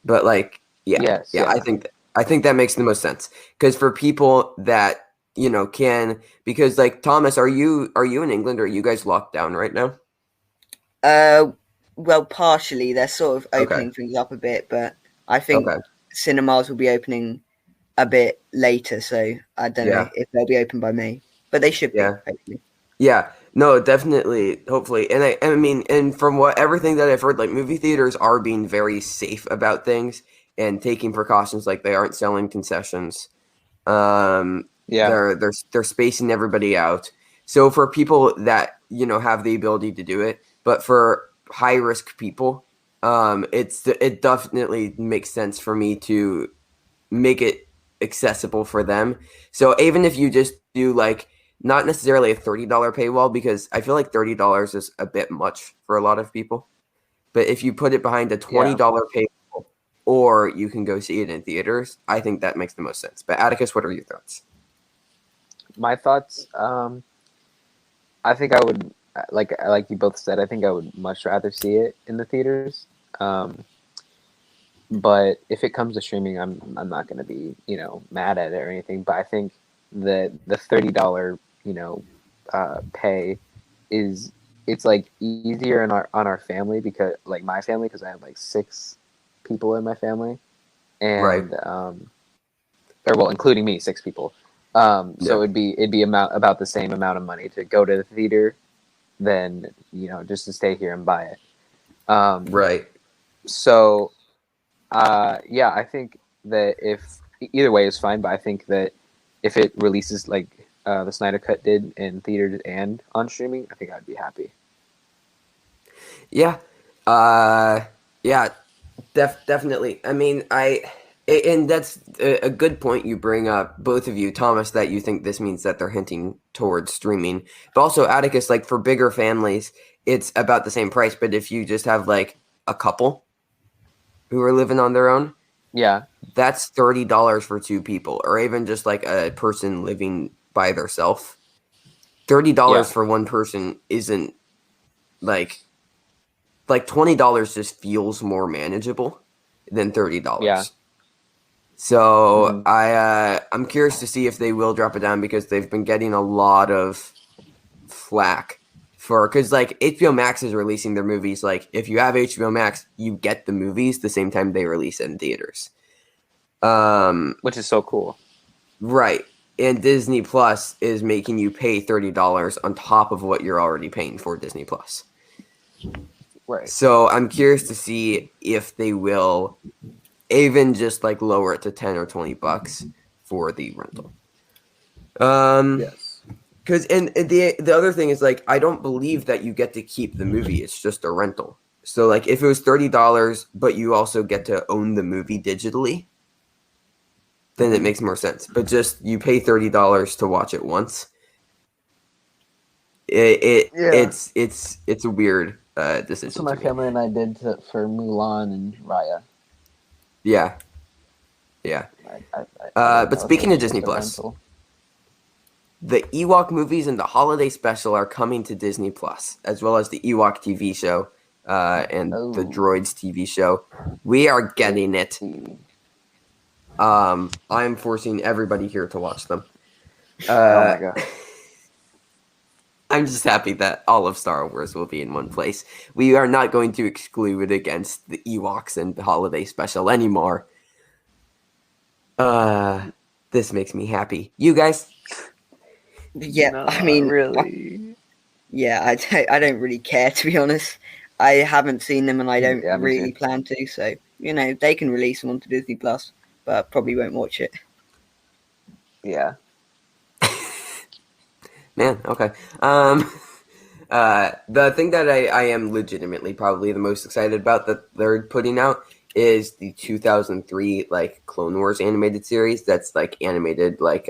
S1: But I think that makes the most sense, because for people that can, because like Thomas, are you in England, or are you guys locked down right now?
S3: Well, partially. They're sort of opening things up a bit, but I think cinemas will be opening a bit later, so I don't know if they'll be open by May, but they should be, hopefully.
S1: Yeah, no, definitely, hopefully. And I mean, and from everything that I've heard, like movie theaters are being very safe about things and taking precautions, like they aren't selling concessions. They're spacing everybody out. So for people that, have the ability to do it, but for high risk people, it definitely makes sense for me to make it accessible for them. So even if you just do like not necessarily a $30 paywall, because I feel like $30 is a bit much for a lot of people, but if you put it behind a $20 paywall, or you can go see it in theaters, I think that makes the most sense. But Atticus, what are your thoughts?
S2: My thoughts, I think I would, like you both said, I think I would much rather see it in the theaters. But if it comes to streaming, I'm not going to be, mad at it or anything. But I think that the $30, pay is it's like easier on our family because like my family because I have like 6 people in my family
S1: Right.
S2: and or well including me 6 people. So
S1: Yeah.
S2: it'd be about the same amount of money to go to the theater than just to stay here and buy it.
S1: Right.
S2: So yeah, I think that if either way is fine, but I think that if it releases like the Snyder Cut did in theaters and on streaming, I think I'd be happy.
S1: Yeah. Yeah. Definitely. I mean, and that's a good point you bring up, both of you, Thomas, that you think this means that they're hinting towards streaming, but also Atticus, like for bigger families, it's about the same price. But if you just have like a couple who are living on their own,
S2: Yeah,
S1: that's $30 for 2 people, or even just like a person living by themselves. $30
S2: yeah,
S1: for one person isn't like $20 just feels more manageable than
S2: yeah.
S1: $30. So
S2: Mm-hmm.
S1: I'm curious to see if they will drop it down because they've been getting a lot of flack because like HBO Max is releasing their movies. Like if you have HBO Max, you get the movies the same time they release it in theaters.
S2: Which is so cool.
S1: Right. And Disney Plus is making you pay $30 on top of what you're already paying for Disney Plus.
S2: Right.
S1: So I'm curious to see if they will even just like lower it to 10 or $20 for the rental.
S2: Yes.
S1: Because and the other thing is like I don't believe that you get to keep the movie. It's just a rental. So like if it was $30, but you also get to own the movie digitally, then it makes more sense. But just you pay $30 to watch it once.
S2: Yeah.
S1: It's a weird decision
S2: So my
S1: to me.
S2: family and I did for Mulan and Raya.
S1: Yeah, yeah.
S2: I didn't
S1: But
S2: know that
S1: speaking
S2: was
S1: of
S2: just
S1: Disney
S2: a
S1: Plus,
S2: rental.
S1: the Ewok movies and the holiday special are coming to Disney Plus, as well as the Ewok TV show and the
S2: Oh.
S1: Droids TV show. We are getting it. I'm forcing everybody here to watch them.
S2: Oh my god.
S1: I'm just happy that all of Star Wars will be in one place. We are not going to exclude against the Ewoks and the holiday special anymore. This makes me happy. You guys?
S3: Yeah,
S2: No,
S3: I mean,
S2: really.
S3: I don't really care, to be honest. I haven't seen them and I don't
S2: Yeah, me
S3: really
S2: too.
S3: plan to, so they can release them onto Disney Plus, but probably won't watch it.
S2: Yeah.
S1: Man, okay. The thing that I am legitimately probably the most excited about that they're putting out is the 2003 like Clone Wars animated series that's like animated like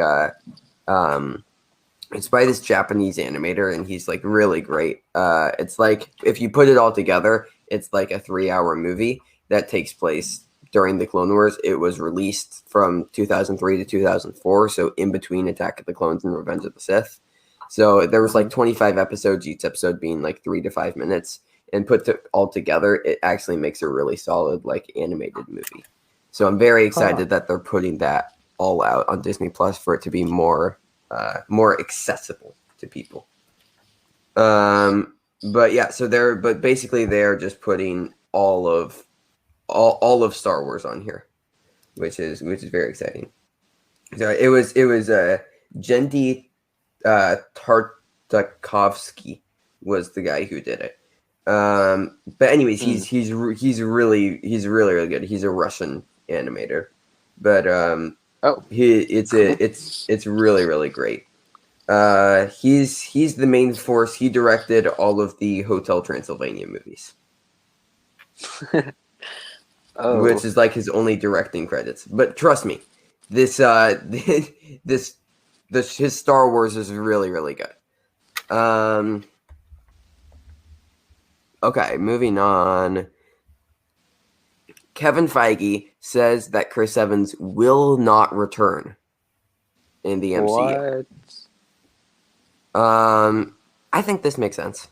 S1: it's by this Japanese animator and he's like really great. It's like if you put it all together, it's like a 3-hour movie that takes place during the Clone Wars. It was released from 2003 to 2004, so in between Attack of the Clones and Revenge of the Sith. So there was like 25 episodes, each episode being like 3 to 5 minutes, and all together, it actually makes a really solid like animated movie. So I'm very excited that they're putting that all out on Disney Plus for it to be more accessible to people. But yeah, so basically they're just putting all of Star Wars on here, which is very exciting. So it was Gendy Tartakovsky was the guy who did it. But anyways, he's really really good. He's a Russian animator, but it's really really great. He's the main force. He directed all of the Hotel Transylvania movies, which is like his only directing credits. But trust me, this his Star Wars is really really good. Okay, moving on. Kevin Feige says that Chris Evans will not return in the MCU.
S2: What?
S1: I think this makes sense.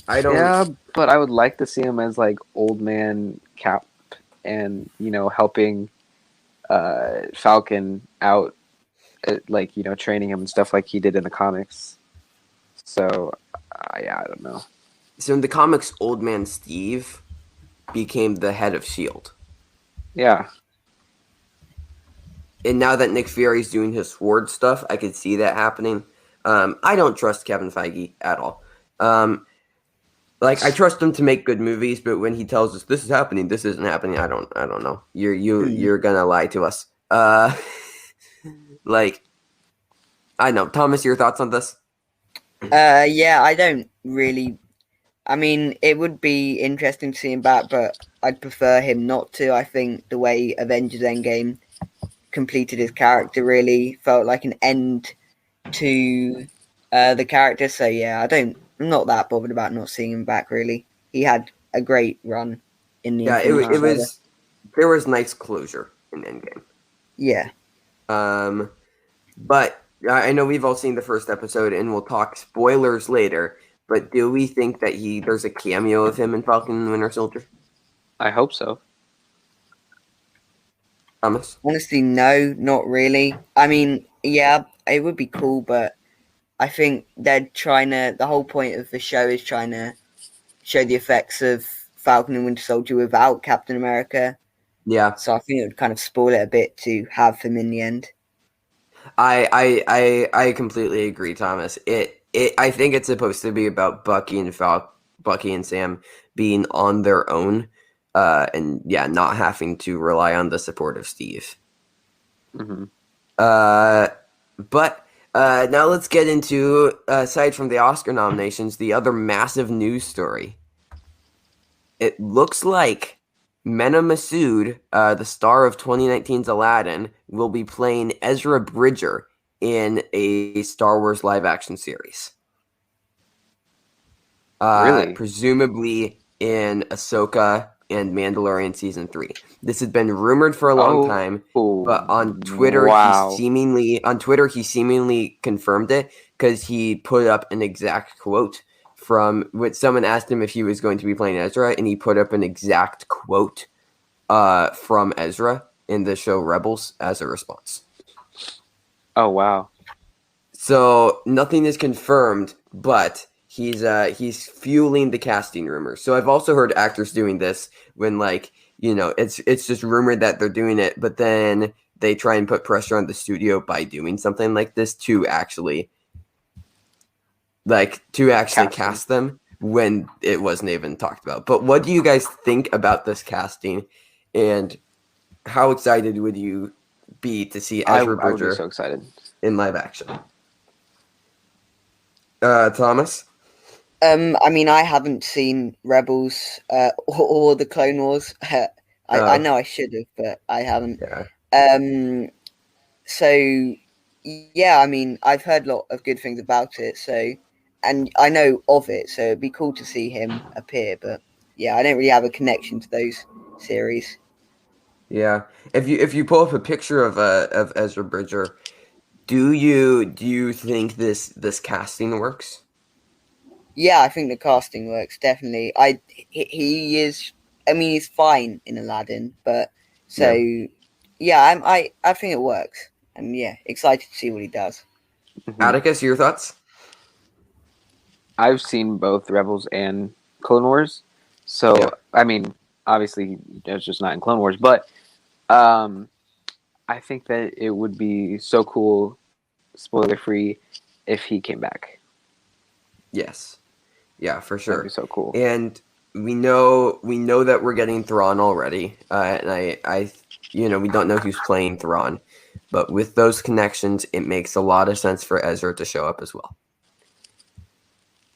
S2: I don't. Yeah, but I would like to see him as like old man Cap, and helping Falcon out
S4: like, training him and stuff like he did in the comics. So, yeah, I don't know.
S1: So in the comics, Old Man Steve became the head of S.H.I.E.L.D.
S4: Yeah.
S1: And now that Nick Fury's doing his Sword stuff, I could see that happening. I don't trust Kevin Feige at all. I trust him to make good movies, but when he tells us this is happening, this isn't happening, I don't know. You're gonna lie to us. I know. Thomas, your thoughts on this?
S3: Yeah, I don't really. I mean, it would be interesting to see him back, but I'd prefer him not to. I think the way Avengers Endgame completed his character really felt like an end to the character. So yeah, I'm not that bothered about not seeing him back. Really, he had a great run in the Infinity Saga.
S1: There was nice closure in Endgame.
S3: Yeah.
S1: But I know we've all seen the first episode, and we'll talk spoilers later. But do we think that there's a cameo of him in Falcon and the Winter Soldier?
S4: I hope so.
S1: Thomas?
S3: Honestly, no, not really. I mean, yeah, it would be cool, but I think the whole point of the show is trying to show the effects of Falcon and Winter Soldier without Captain America.
S1: Yeah.
S3: So I think it would kind of spoil it a bit to have him in the end.
S1: I completely agree, Thomas. I think it's supposed to be about Bucky and Sam being on their own, and yeah, not having to rely on the support of Steve.
S4: Mm-hmm.
S1: But now let's get into, aside from the Oscar nominations, the other massive news story. It looks like Mena Massoud, the star of 2019's Aladdin, will be playing Ezra Bridger in a Star Wars live-action series.
S4: Really?
S1: Presumably in Ahsoka and Mandalorian Season 3. This had been rumored for a long time, but on Twitter, he seemingly confirmed it because he put up an exact quote from what someone asked him if he was going to be playing Ezra, and he put up an exact quote from Ezra in the show Rebels as a response.
S4: Oh, wow. So
S1: nothing is confirmed, but he's fueling the casting rumors. So I've also heard actors doing this when, it's just rumored that they're doing it, but then they try and put pressure on the studio by doing something like this to actually cast them when it wasn't even talked about. But what do you guys think about this casting, and how excited would you be to see Ezra Bridger
S4: I would be so excited
S1: in live action? Thomas?
S3: I mean, I haven't seen Rebels or the Clone Wars. I know I should have, but I haven't.
S1: Yeah.
S3: So, yeah, I mean, I've heard a lot of good things about it. So, and I know of it, so it'd be cool to see him appear. But yeah, I don't really have a connection to those series.
S1: Yeah. If you pull up a picture of Ezra Bridger, do you think this casting works?
S3: Yeah, I think the casting works definitely. He is. I mean, he's fine in Aladdin, but yeah, I think it works. And yeah, excited to see what he does.
S4: Mm-hmm.
S1: Atticus, your thoughts?
S4: I've seen both Rebels and Clone Wars, so yeah. I mean, obviously, it's just not in Clone Wars, but I think that it would be so cool, spoiler-free, if he came back.
S1: Yes. Yeah, for sure.
S4: That'd be so cool.
S1: And we know that we're getting Thrawn already, and I we don't know who's playing Thrawn, but with those connections, it makes a lot of sense for Ezra to show up as well.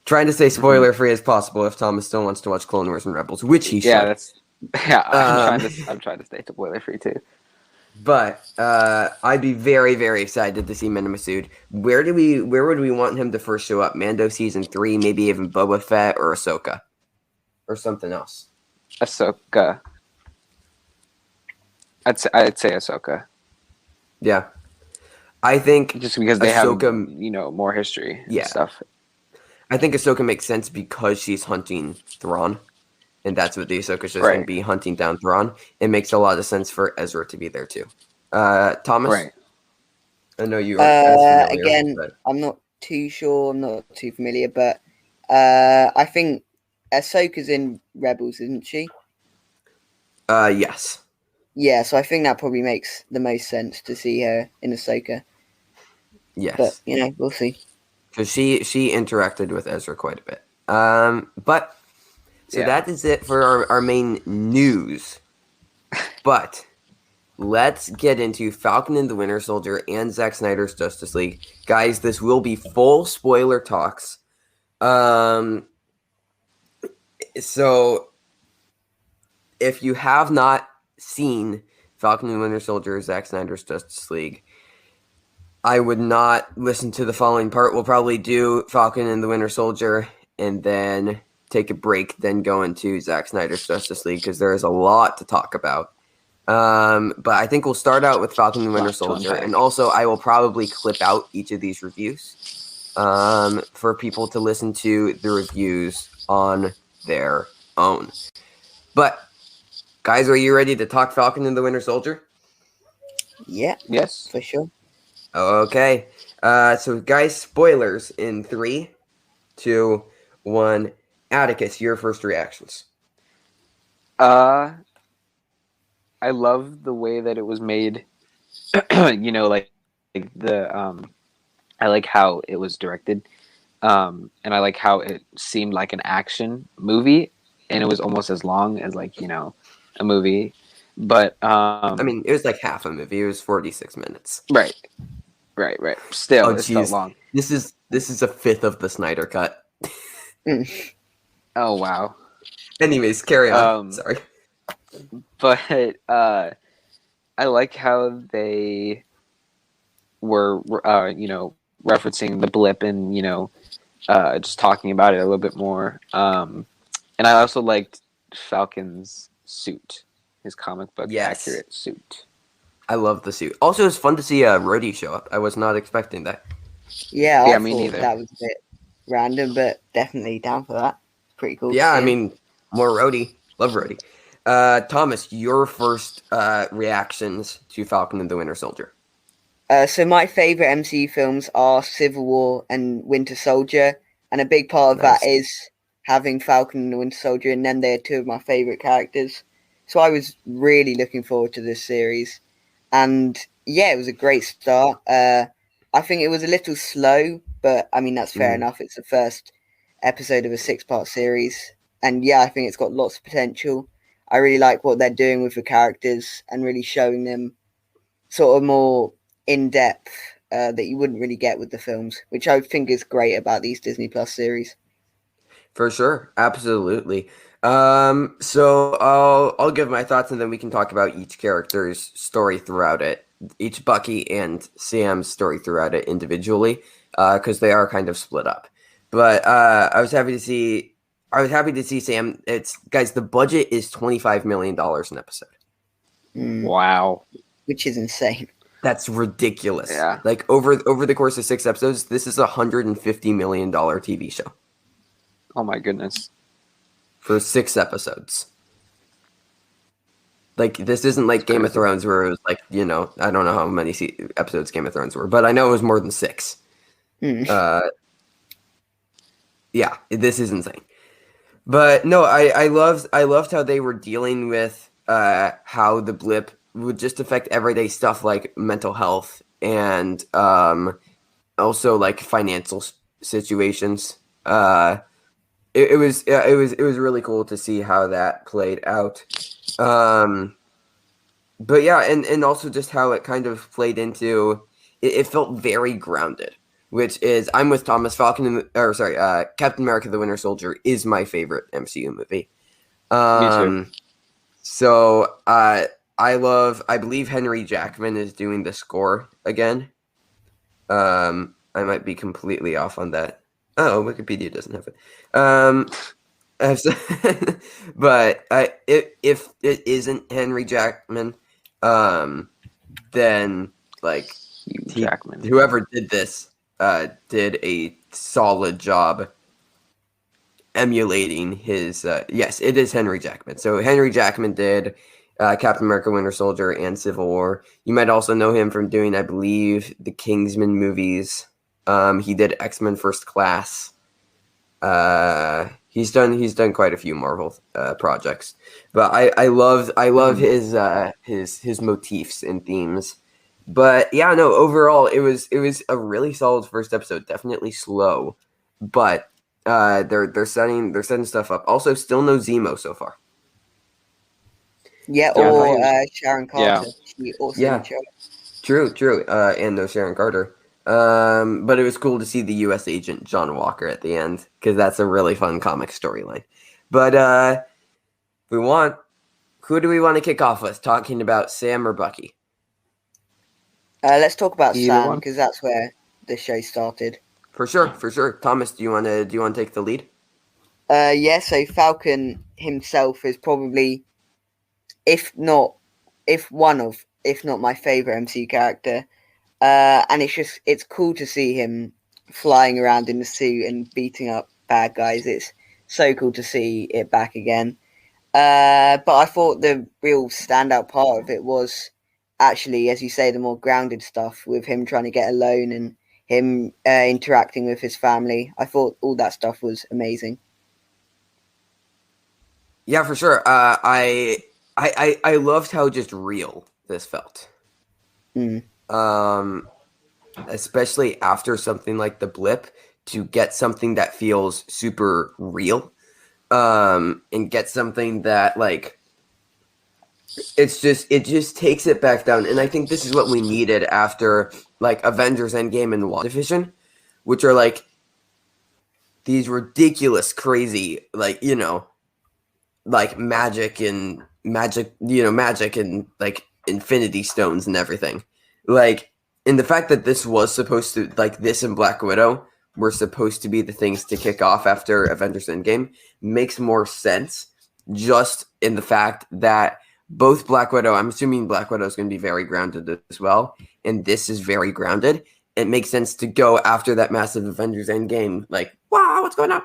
S1: Trying to stay spoiler-free as possible if Thomas still wants to watch Clone Wars and Rebels, which he should.
S4: I'm trying to stay spoiler-free too.
S1: But I'd be very, very excited to see Mena Massoud. Where would we want him to first show up? Mando Season 3, maybe even Boba Fett or Ahsoka, or something else.
S4: Ahsoka. I'd say Ahsoka.
S1: Yeah, I think
S4: just because they Ahsoka, have more history and stuff.
S1: I think Ahsoka makes sense because she's hunting Thrawn. And that's what the Ahsoka show is going to be, hunting down Thrawn. It makes a lot of sense for Ezra to be there too. Thomas?
S4: Right.
S1: I know you aren't as familiar.
S3: Again,
S1: but...
S3: I'm not too sure. I'm not too familiar, but I think Ahsoka's in Rebels, isn't she?
S1: Yes.
S3: Yeah, so I think that probably makes the most sense to see her in Ahsoka.
S1: Yes.
S3: But we'll see.
S1: Because she interacted with Ezra quite a bit. But so that is it for our main news. But let's get into Falcon and the Winter Soldier and Zack Snyder's Justice League. Guys, this will be full spoiler talks. So if you have not seen Falcon and the Winter Soldier, Zack Snyder's Justice League, I would not listen to the following part. We'll probably do Falcon and the Winter Soldier and then take a break, then go into Zack Snyder's Justice League because there is a lot to talk about. But I think we'll start out with Falcon and the Winter Soldier, and also I will probably clip out each of these reviews for people to listen to the reviews on their own. But guys, are you ready to talk Falcon and the Winter Soldier?
S3: Yeah.
S4: Yes.
S3: For sure.
S1: Okay. So guys, spoilers in 3, 2, 1. Atticus, your first reactions.
S4: I love the way that it was made. Like the I like how it was directed. And I like how it seemed like an action movie, and it was almost as long as a movie. But
S1: I mean, it was like half a movie. It was 46 minutes.
S4: Right. Still, it felt
S1: geez.
S4: long.
S1: This is a fifth of the Snyder cut.
S4: Oh wow.
S1: Anyways, carry on. Sorry.
S4: But I like how they were referencing the blip and just talking about it a little bit more. And I also liked Falcon's suit, his comic book accurate suit.
S1: I love the suit. Also, it's fun to see Rhodey show up. I was not expecting that.
S3: Yeah, I
S4: me
S3: thought
S4: neither.
S3: that was a bit random, but definitely down for that. Pretty cool.
S1: Yeah, I mean, more Rhodey. Love Rhodey. Thomas, your first reactions to Falcon and the Winter Soldier.
S3: So my favorite MCU films are Civil War and Winter Soldier, and a big part of that is having Falcon and the Winter Soldier, and then they're two of my favorite characters. So I was really looking forward to this series, and yeah, it was a great start. I think it was a little slow, but I mean that's fair enough. It's the first episode of a 6-part series, and yeah, I think it's got lots of potential. I really like what they're doing with the characters and really showing them sort of more in depth that you wouldn't really get with the films, which I think is great about these Disney Plus series.
S1: For sure, absolutely. So I'll give my thoughts, and then we can talk about each character's story throughout it, each Bucky and Sam's story throughout it individually, because they are kind of split up. But I was happy to see Sam. Guys, the budget is $25 million an episode.
S4: Wow,
S3: which is insane.
S1: That's ridiculous.
S4: Yeah.
S1: Like over the course of 6 episodes, this is $150 million TV show.
S4: Oh my goodness.
S1: For 6 episodes. Like, this isn't like Game of Thrones where it was like, I don't know how many episodes Game of Thrones were, but I know it was more than 6. Yeah, this is insane. But no, I loved how they were dealing with how the blip would just affect everyday stuff like mental health and also like financial situations. It was really cool to see how that played out. But yeah, and also just how it kind of played into it felt very grounded, which is I'm with Thomas. Captain America: The Winter Soldier is my favorite MCU movie.
S4: Me too.
S1: So I believe Henry Jackman is doing the score again. I might be completely off on that. Oh, Wikipedia doesn't have it. But if it isn't Henry Jackman, then like
S4: Jackman,
S1: whoever did this did a solid job emulating his. Yes, it is Henry Jackman. So Henry Jackman did Captain America: Winter Soldier and Civil War. You might also know him from doing, I believe, the Kingsman movies. He did X-Men First Class. He's done quite a few Marvel projects, but I love his motifs and themes. But yeah, no, overall it was a really solid first episode. Definitely slow, but they're setting stuff up. Also, still no Zemo so far.
S3: Yeah,
S4: Yeah,
S3: or
S4: right.
S3: Sharon Carter. She also
S1: Yeah. True. And no Sharon Carter. But it was cool to see the U.S. agent John Walker at the end, because that's a really fun comic storyline. But who do we want to kick off with? Talking about Sam or Bucky?
S3: Let's talk about
S4: Either
S3: Sam,
S4: one.
S3: because that's where the show started.
S1: For sure. Thomas, do you want to take the lead?
S3: Yeah, so Falcon himself is probably, if not my favorite MCU character. And it's cool to see him flying around in the suit and beating up bad guys. It's so cool to see it back again. But I thought the real standout part of it was actually, as you say, the more grounded stuff with him trying to get alone and him interacting with his family. I thought all that stuff was amazing.
S1: Yeah, for sure. I loved how just real this felt.
S3: Mm.
S1: Especially after something like the blip, to get something that feels super real, and get something that like it just takes it back down. And I think this is what we needed after like Avengers Endgame and WandaVision, which are like these ridiculous, crazy, like, like magic and like Infinity Stones and everything. Like, and the fact that this was supposed to, like, this and Black Widow were supposed to be the things to kick off after Avengers Endgame makes more sense, just in the fact that both Black Widow, I'm assuming Black Widow is going to be very grounded as well, and this is very grounded. It makes sense to go after that massive Avengers Endgame, like, wow, what's going on?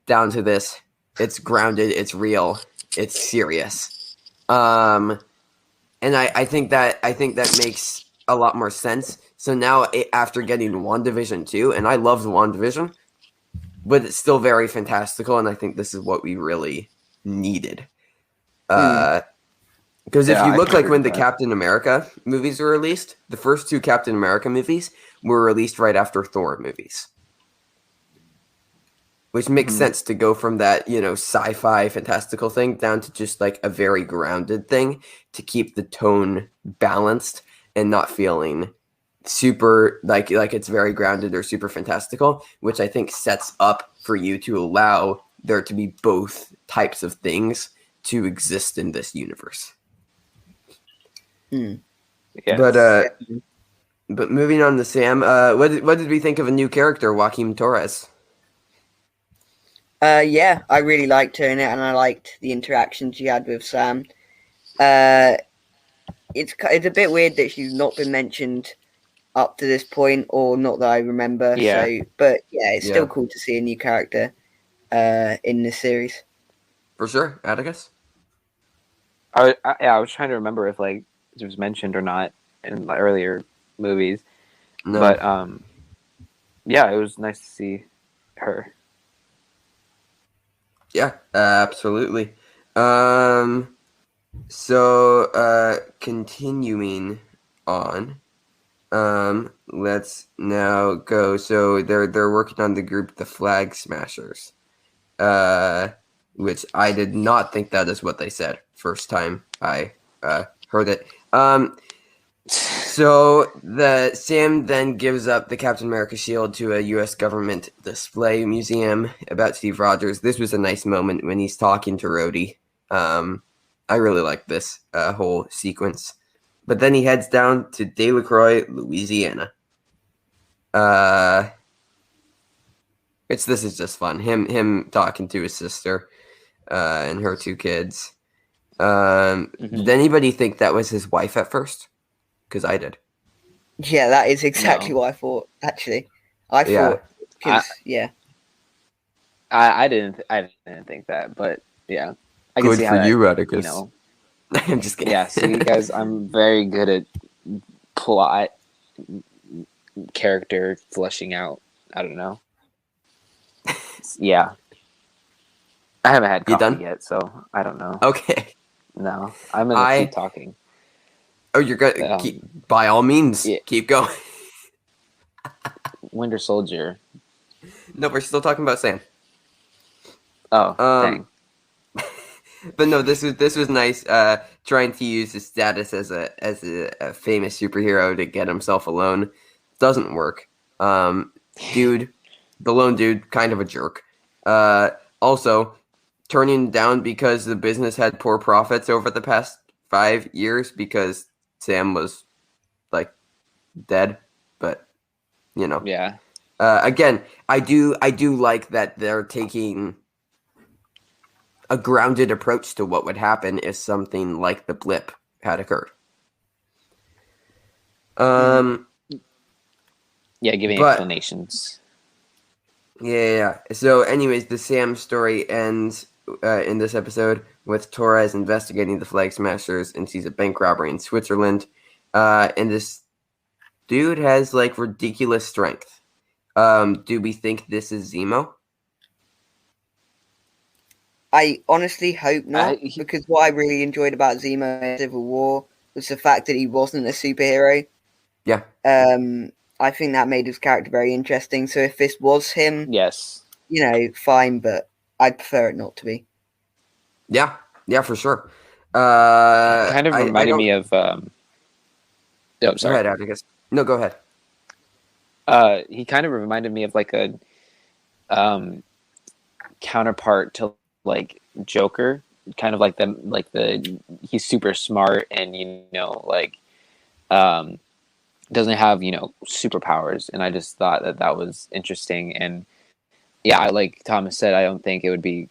S1: Down to this. It's grounded, it's real, it's serious. And I think that makes a lot more sense. So now, after getting WandaVision 2, and I loved WandaVision, but it's still very fantastical, and I think this is what we really needed. Because if you look, like, when the Captain America movies were released, the first two Captain America movies were released right after Thor movies. Which makes sense to go from that, sci-fi fantastical thing down to just like a very grounded thing, to keep the tone balanced and not feeling super like it's very grounded or super fantastical, which I think sets up for you to allow there to be both types of things to exist in this universe.
S4: Yes.
S1: But moving on to Sam, what did we think of a new character, Joaquin Torres?
S3: Yeah, I really liked her in it, and I liked the interaction she had with Sam. It's a bit weird that she's not been mentioned up to this point, or not that I remember.
S4: Yeah.
S3: So, but yeah, it's still cool to see a new character in this series.
S1: For sure, Atticus.
S4: I was trying to remember if like it was mentioned or not in the earlier movies, but yeah, it was nice to see her.
S1: Yeah, absolutely. So continuing on, let's now go. So they're working on the group, the Flag Smashers, which I did not think that is what they said first time I heard it. So the Sam then gives up the Captain America shield to a U.S. government display museum about Steve Rogers. This was a nice moment when he's talking to Rhodey. I really like this whole sequence. But then he heads down to Delacroix, Louisiana. This is just fun. Him talking to his sister and her two kids. Did anybody think that was his wife at first? Because I did.
S3: Yeah, that is exactly what I thought. Actually, I didn't
S4: think that, but yeah, I
S1: Good
S4: can see
S1: for
S4: how
S1: you,
S4: that,
S1: Atticus. I'm just kidding.
S4: Yeah, see, guys, I'm very good at plot, character fleshing out. I don't know. Yeah. I haven't had
S1: You
S4: coffee
S1: done?
S4: yet, so I don't know.
S1: Okay.
S4: No, I'm gonna keep
S1: I.
S4: talking.
S1: Oh, you're gonna keep.
S4: Um,
S1: By all means,
S4: yeah,
S1: keep going.
S4: Winter Soldier.
S1: No, we're still talking about Sam.
S4: Oh,
S1: Um,
S4: dang.
S1: but no, this was nice. Trying to use his status as a famous superhero to get himself a loan doesn't work. Dude, the lone dude, kind of a jerk. Also, turning down because the business had poor profits over the past 5 years because Sam was like dead. But you know,
S4: Yeah.
S1: again, I do like that they're taking a grounded approach to what would happen if something like the blip had occurred.
S4: Yeah, giving
S1: But
S4: explanations.
S1: yeah. So, anyways, the Sam story ends in this episode with Torres investigating the Flag Smashers and sees a bank robbery in Switzerland. And this dude has like ridiculous strength. Do we think this is Zemo?
S3: I honestly hope not, because what I really enjoyed about Zemo in Civil War was the fact that he wasn't a superhero.
S1: Yeah.
S3: I think that made his character very interesting. So if this was him,
S4: yes,
S3: fine, but I'd prefer it not to be.
S1: Yeah, for sure.
S4: kind of reminded me of. Oh, sorry.
S1: Go ahead, Atticus. No, go ahead.
S4: He kind of reminded me of like a counterpart to like Joker, kind of like the he's super smart and doesn't have superpowers, and I just thought that was interesting. And yeah, like Thomas said, I don't think it would be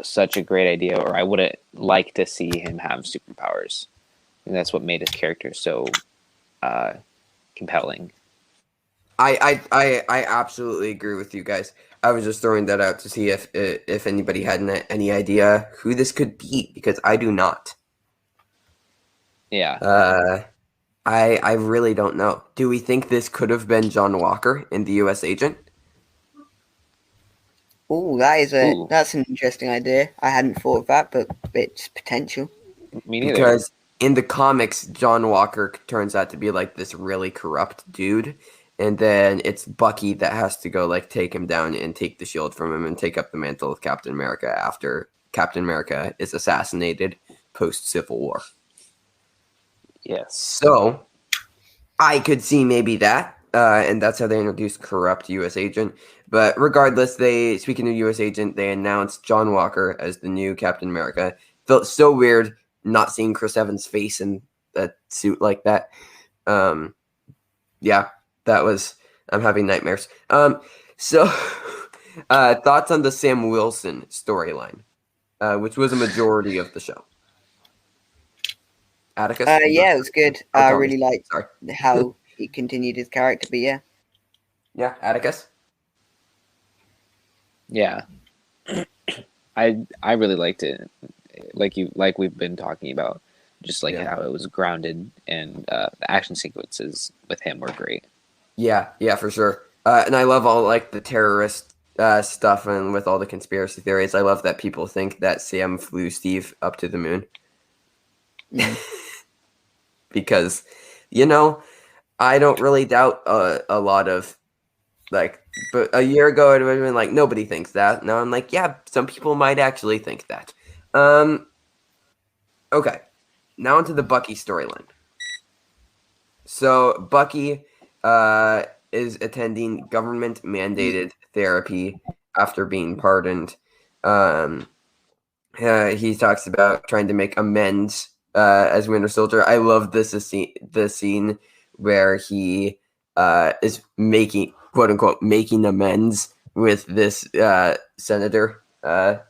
S4: such a great idea, or I wouldn't like to see him have superpowers, and that's what made his character so compelling.
S1: I absolutely agree with you guys. I was just throwing that out to see if anybody had any idea who this could be, because I do not.
S4: Yeah.
S1: I really don't know. Do we think this could have been John Walker in the U.S. Agent?
S3: Oh, that's an interesting idea. I hadn't thought of that, but it's potential.
S4: Me neither.
S1: Because in the comics, John Walker turns out to be like this really corrupt dude, and then it's Bucky that has to go like take him down and take the shield from him and take up the mantle of Captain America after Captain America is assassinated post-Civil War.
S4: Yes.
S1: So I could see maybe that, and that's how they introduced corrupt U.S. agent. But regardless, speaking of U.S. agent, they announced John Walker as the new Captain America. Felt so weird not seeing Chris Evans' face in a suit like that. Yeah, that was. I'm having nightmares. So thoughts on the Sam Wilson storyline, which was a majority of the show. Atticus?
S3: Yeah, it was good.
S1: Oh,
S3: I really liked how he continued his character, but yeah.
S1: Yeah, Atticus?
S4: Yeah. I really liked it. Like we've been talking about, just like how it was grounded, and the action sequences with him were great.
S1: Yeah, for sure. And I love all like the terrorist stuff, and with all the conspiracy theories. I love that people think that Sam flew Steve up to the moon. Because, I don't really doubt a lot of, like, but a year ago it would have been like, nobody thinks that. Now I'm like, yeah, some people might actually think that. Okay, now into the Bucky storyline. So Bucky is attending government-mandated therapy after being pardoned. He talks about trying to make amends as Winter Soldier. I love the scene where he is making, quote unquote, making amends with this senator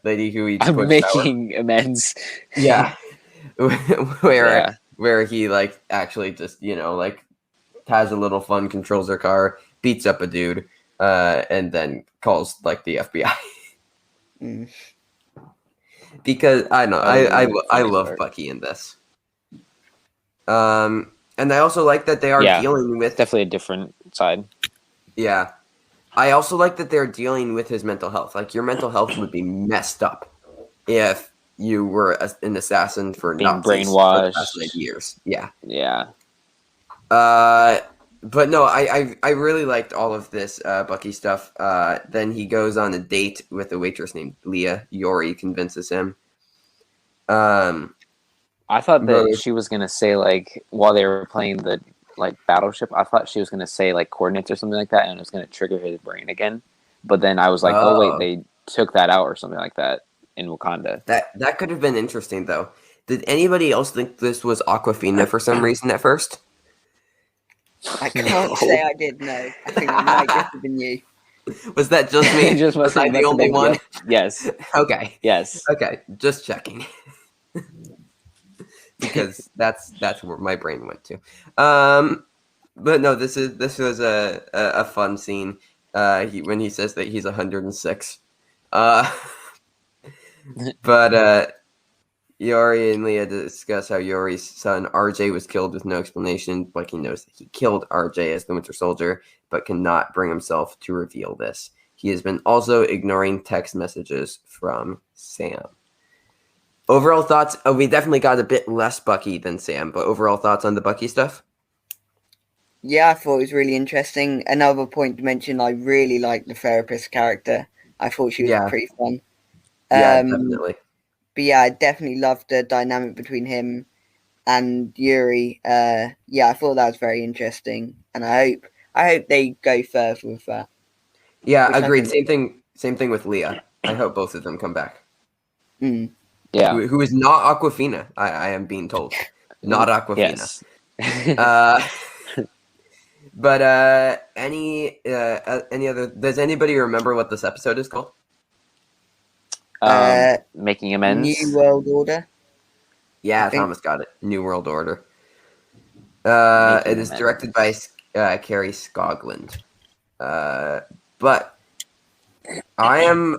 S1: lady who he
S4: I'm making amends.
S1: Yeah, where he like actually just like has a little fun, controls her car, beats up a dude, and then calls like the FBI. because I know
S2: That was
S1: I
S2: the
S1: love
S2: part.
S1: Bucky in this. And I also like that they are dealing with
S2: definitely a different side.
S1: Yeah, I also like that they're dealing with his mental health. Like your mental health would be messed up if you were an assassin for
S2: Being
S1: Nazis for the past 9
S2: brainwashed.
S1: years. Yeah.
S2: Yeah.
S1: But no, I really liked all of this Bucky stuff. Then he goes on a date with a waitress named Leah. Yori convinces him.
S2: I thought that
S1: But-
S2: she was gonna say like while they were playing the like battleship, I thought she was gonna say like coordinates or something like that, and it was gonna trigger his brain again. But then I was like, oh wait, they took that out or something like that in Wakanda.
S1: That could have been interesting though. Did anybody else think this was Aquafina for some reason at first?
S3: I can't say I did know. I think it might just have been you.
S1: Was that just me?
S2: It just
S1: was I the
S2: must have
S1: only
S2: been-
S1: one?
S2: yep. Yes.
S1: Okay.
S2: Yes.
S1: Okay. Just checking. Because that's where my brain went to. But no, this was a fun scene. When he says that he's 106. But Yori and Leah discuss how Yori's son RJ was killed with no explanation. Bucky knows that he killed RJ as the Winter Soldier, but cannot bring himself to reveal this. He has been also ignoring text messages from Sam. Overall thoughts? Oh, we definitely got a bit less Bucky than Sam, but overall thoughts on the Bucky stuff?
S3: Yeah, I thought it was really interesting. Another point to mention, I really liked the therapist character. I thought she was pretty fun.
S1: Yeah, definitely.
S3: But yeah, I definitely loved the dynamic between him and Yuri. Yeah, I thought that was very interesting, and I hope they go further with that.
S1: Yeah, agreed. Same thing with Leah. I hope both of them come back.
S3: Mm.
S2: Yeah.
S1: Who is not Aquafina? I am being told, not Aquafina.
S2: Yes.
S1: But any other? Does anybody remember what this episode is called?
S2: Making amends.
S3: New World Order.
S1: Yeah, Thomas got it. New World Order. It is directed by Carrie Scogland. But I'm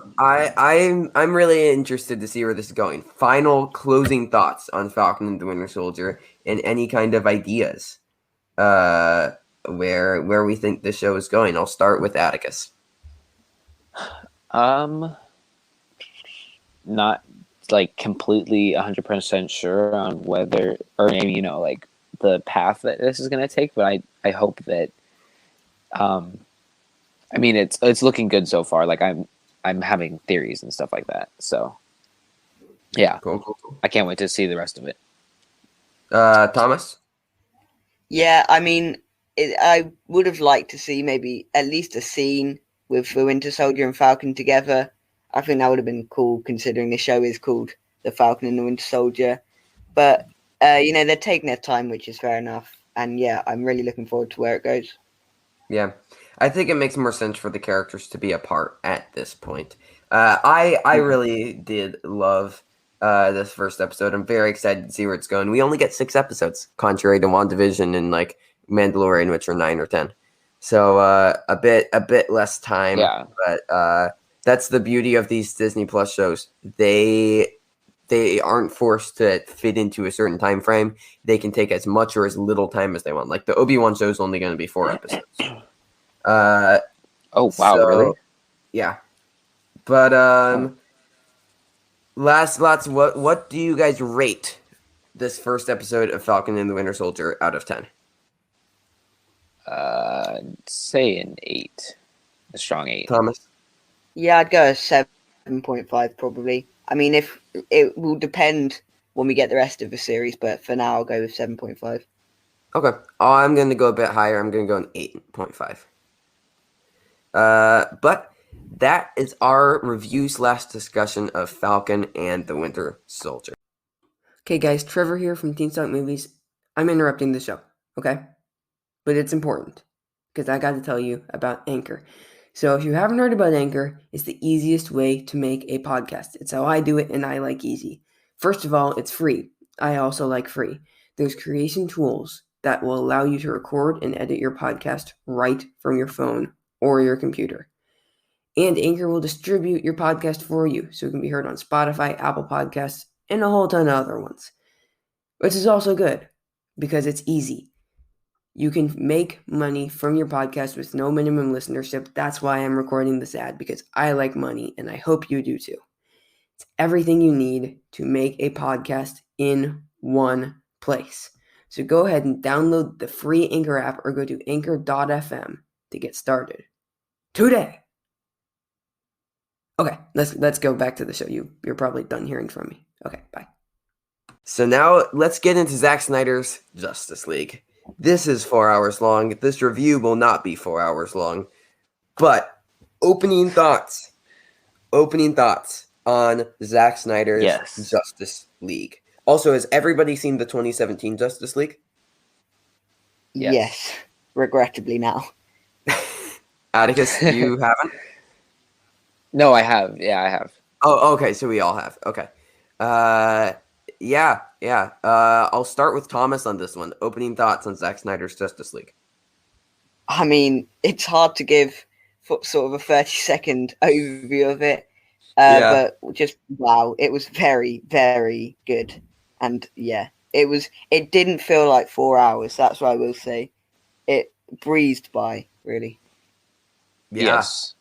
S1: really interested to see where this is going. Final closing thoughts on Falcon and the Winter Soldier, and any kind of ideas where we think this show is going. I'll start with Atticus.
S2: Not like completely 100% sure on whether, or maybe like the path that this is going to take, but I hope that I mean it's looking good so far. Like I'm having theories and stuff like that. So yeah,
S1: Cool.
S2: I can't wait to see the rest of it.
S1: Thomas?
S3: Yeah, I mean, I would have liked to see maybe at least a scene with the Winter Soldier and Falcon together. I think that would have been cool, considering the show is called The Falcon and the Winter Soldier. But, they're taking their time, which is fair enough. And, yeah, I'm really looking forward to where it goes.
S1: Yeah. I think it makes more sense for the characters to be apart at this point. I really did love this first episode. I'm very excited to see where it's going. We only get 6 episodes, contrary to WandaVision and, like, Mandalorian, which are 9 or 10. So a bit less time.
S2: Yeah.
S1: But that's the beauty of these Disney Plus shows. They aren't forced to fit into a certain time frame. They can take as much or as little time as they want. Like the Obi-Wan show is only going to be 4 episodes.
S2: Oh wow, really?
S1: Yeah. But what do you guys rate this first episode of Falcon and the Winter Soldier out of 10?
S2: Say an 8. A strong 8.
S1: Thomas?
S3: Yeah, I'd go a 7.5 probably. I mean, if it will depend when we get the rest of the series, but for now I'll go with 7.5.
S1: Okay. I'm going to go a bit higher. I'm going to go an 8.5. But that is our review/discussion of Falcon and the Winter Soldier. Okay, guys, Trevor here from Teen Stock Movies. I'm interrupting the show, okay? But it's important, because I got to tell you about Anchor. So if you haven't heard about Anchor, it's the easiest way to make a podcast. It's how I do it, and I like easy. First of all, it's free. I also like free. There's creation tools that will allow you to record and edit your podcast right from your phone or your computer. And Anchor will distribute your podcast for you, so it can be heard on Spotify, Apple Podcasts, and a whole ton of other ones. Which is also good, because it's easy. You can make money from your podcast with no minimum listenership. That's why I'm recording this ad, because I like money, and I hope you do too. It's everything you need to make a podcast in one place. So go ahead and download the free Anchor app or go to anchor.fm to get started today. Okay, let's go back to the show. You're probably done hearing from me. Okay, bye. So now let's get into Zack Snyder's Justice League. This is 4 hours long. This review will not be 4 hours long. But opening thoughts on Zack Snyder's Justice League. Also, has everybody seen the 2017 Justice League?
S3: Yes, regrettably now.
S1: Atticus, you haven't?
S2: No, I have. Yeah, I have.
S1: Oh, okay. So we all have. Okay. Yeah. I'll start with Thomas on this one. Opening thoughts on Zack Snyder's Justice League.
S3: I mean, it's hard to give sort of a 30-second overview of it. But just, wow, it was very, very good. And yeah, it didn't feel like 4 hours. That's what I will say. It breezed by, really.
S1: Yeah.
S2: Yes.